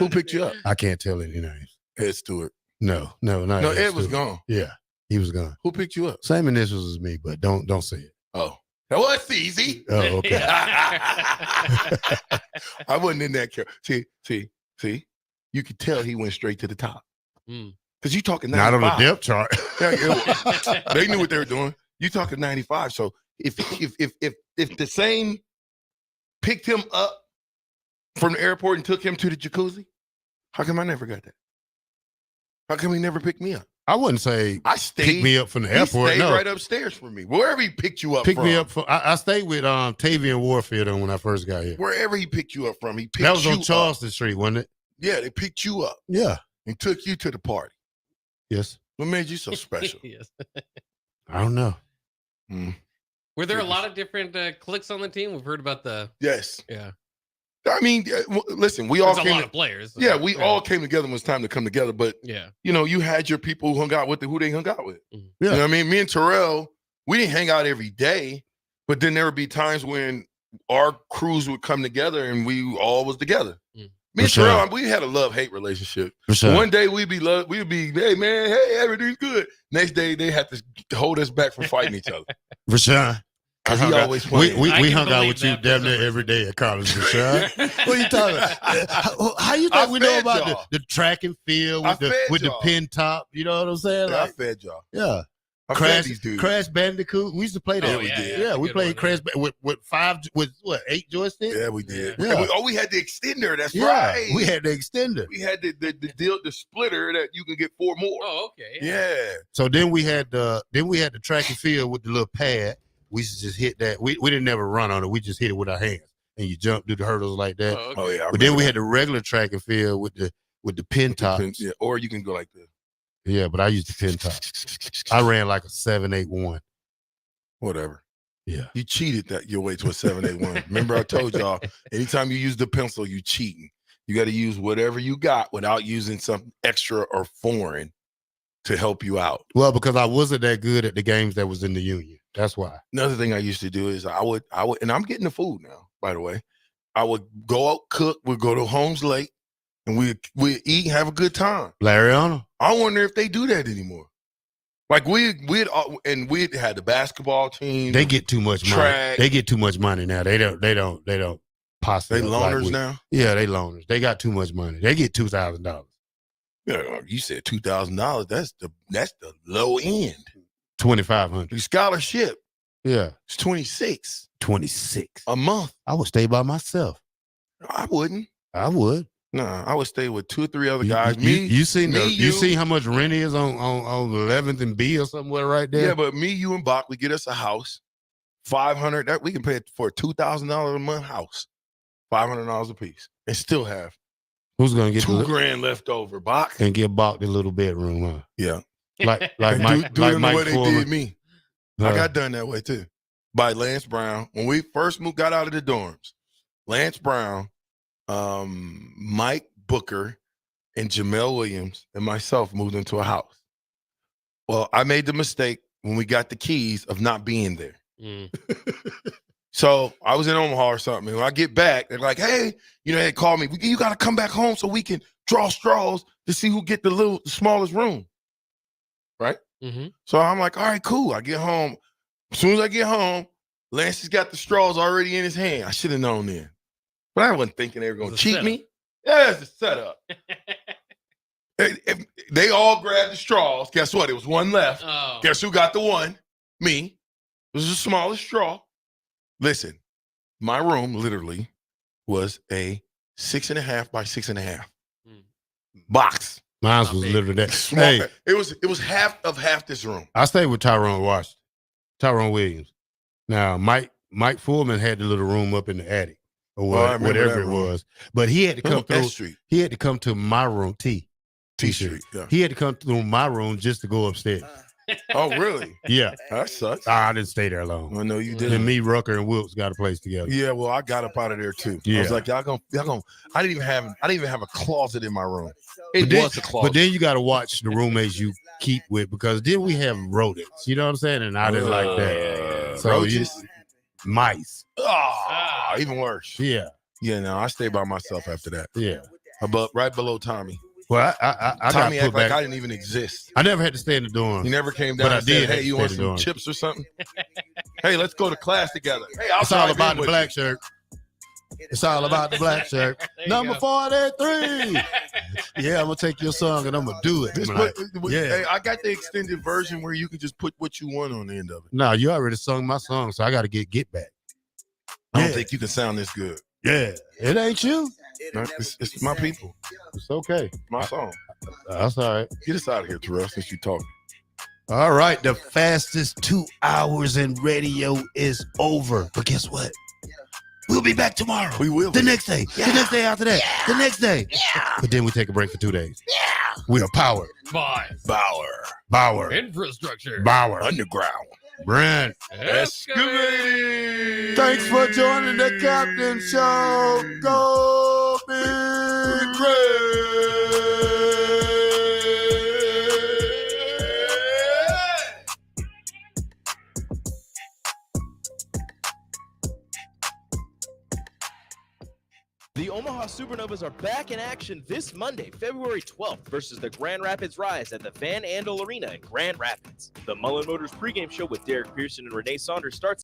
picked you up? I can't tell any names. Ed Stewart. No, Ed was gone. Yeah, he was gone. Who picked you up? Same initials as me, but don't say it. Oh, that was easy. Oh, okay. I wasn't in that character. See. You could tell he went straight to the top. Because you talking 95. Not on the depth chart. They knew what they were doing. You talking 95. So if the same picked him up from the airport and took him to the jacuzzi, how come I never got that? How come he never picked me up? I wouldn't say pick me up from the airport. He stayed no. right upstairs for me. Wherever he picked you up Pick from. me up from. I stayed with Tavian Warfield when I first got here. Wherever he picked you up from, he picked you That up. was on Charleston Street, wasn't it? Yeah, they picked you up. Yeah. And took you to the party. Yes. What made you so special? Yes. I don't know. Were there a lot of different cliques on the team? We've heard about the. Yes. Yeah. I mean, listen, we all There's came a lot of players. Yeah, we all came together when it was time to come together. But Yeah. you had your people who hung out with who they hung out with. Yeah. You know what I mean? Me and Terrell, we didn't hang out every day, but then there would be times when our crews would come together and we all was together. Me and Terrell, we had a love-hate relationship. One day we'd be, hey man, hey, everything's good. Next day they had to hold us back from fighting each other. Rashawn. He always playing. We hung out with you damn near every day at college, Rashawn. What are you talking about? How you think we know about the track and field with the pin top? You know what I'm saying? I fed y'all. Yeah. I fed these dudes. Crash Bandicoot. We used to play that. Yeah, we did. Yeah, we played Crash with 8 joysticks? Yeah, we did. Yeah. We had the extender. That's Yeah, right. we had the extender. We had the splitter that you can get 4 more. Oh, okay. Yeah. So then we had the track and field with the little pad. We used to just hit that. We didn't never run on it. We just hit it with our hands, and you jump through the hurdles like that. Oh, okay. Oh yeah. But then we had the regular track and field with the pin tops. Yeah, or you can go like this. Yeah, but I used the pin tops. I ran like a 7.81. Whatever. Yeah. You cheated your way to a 7.81. Remember I told y'all, anytime you use the pencil, you cheating. You got to use whatever you got without using something extra or foreign to help you out. Well, because I wasn't that good at the games that was in the union. That's why. Another thing I used to do is I would, and I'm getting the food now, by the way. I would go out, cook, we'd go to homes late, and we'd eat and have a good time. Larry Arnold. I wonder if they do that anymore. Like we'd had the basketball team. They get too much money. Track. They get too much money now. They don't possibly. They loners now? Yeah, they loners. They got too much money. They get $2,000. Yeah, you said $2,000. That's the low end. $2,500. The scholarship. Yeah. It's 26. 26 a month. I would stay by myself. I wouldn't. I would. No, I would stay with 2 or 3 other guys. You see how much rent is on 11th and B or somewhere right there? Yeah, but me, you, and Bach, we get us a house, $500. That we can pay for a $2,000 a month house, $500 a piece, and still have who's gonna get $2,000 left over, Bach, and give Bach the little bedroom, huh? Yeah, like Mike, do like it Mike the way Foreman. they did me. I got done that way too, by Lance Brown when we first got out of the dorms. Lance Brown, Mike Booker, and Jamel Williams and myself moved into a house. Well, I made the mistake when we got the keys of not being there. So I was in Omaha or something. And when I get back, they're like, hey, they call me. You got to come back home so we can draw straws to see who get the smallest room. Right? Mm-hmm. So I'm like, all right, cool. I get home. As soon as I get home, Lance has got the straws already in his hand. I should have known then. But I wasn't thinking they were going to cheat me. Yeah, it's a setup. They all grabbed the straws. Guess what? It was one left. Oh. Guess who got the one? Me. It was the smallest straw. Listen, my room literally was a 6.5 by 6.5 box. Mine was literally that. Small. Hey, it was half this room. I stayed with Tyrone Williams. Now, Mike Foreman had the little room up in the attic or whatever it was, but he had to come through. Street. He had to come to my room, T Street. Yeah. He had to come through my room just to go upstairs. Oh, really? Yeah. That sucks. I didn't stay there long. I know you did. And me, Rucker, and Wilkes got a place together. Yeah, well, I got up out of there too. Yeah. I was like, y'all gonna. I didn't even have a closet in my room. It was a closet. But then you got to watch the roommates you keep with, because then we have rodents. You know what I'm saying? And I didn't like that. So roaches? Mice. Oh, even worse. Yeah. Yeah, no, I stayed by myself after that. Yeah. Right below Tommy. Well, I Tommy got act put like back. I didn't even exist. I never had to stay in the dorm. You never came down But I and did said, have hey, to you stay want in the some dorm. chips or something? Hey, let's go to class together. Hey, I'll It's all drive about in the with black you. shirt. It's all about the black shirt. There you Number go. 43. Yeah, I'm gonna take your song and I'm gonna do it. Just I'm like, yeah. Hey, I got the extended version where you can just put what you want on the end of it. No, you already sung my song, so I got to get back. I don't think you can sound this good. Yeah, it ain't you. No, it's my people. It's okay. My song. That's all right. Get us out of here, Terrell, since you talking. All right, the fastest 2 hours in radio is over. But guess what? We'll be back tomorrow. We will. The next day. The next day after that. The next day. But then we take a break for 2 days. We are powered. Bauer. Infrastructure. Bauer. Underground. Brent. Excavating. Thanks for joining the Captain Show. Go Big The Omaha Supernovas are back in action this Monday, February 12th versus the Grand Rapids Rise at the Van Andel Arena in Grand Rapids. The Mullen Motors pregame show with Derek Pearson and Renee Saunders starts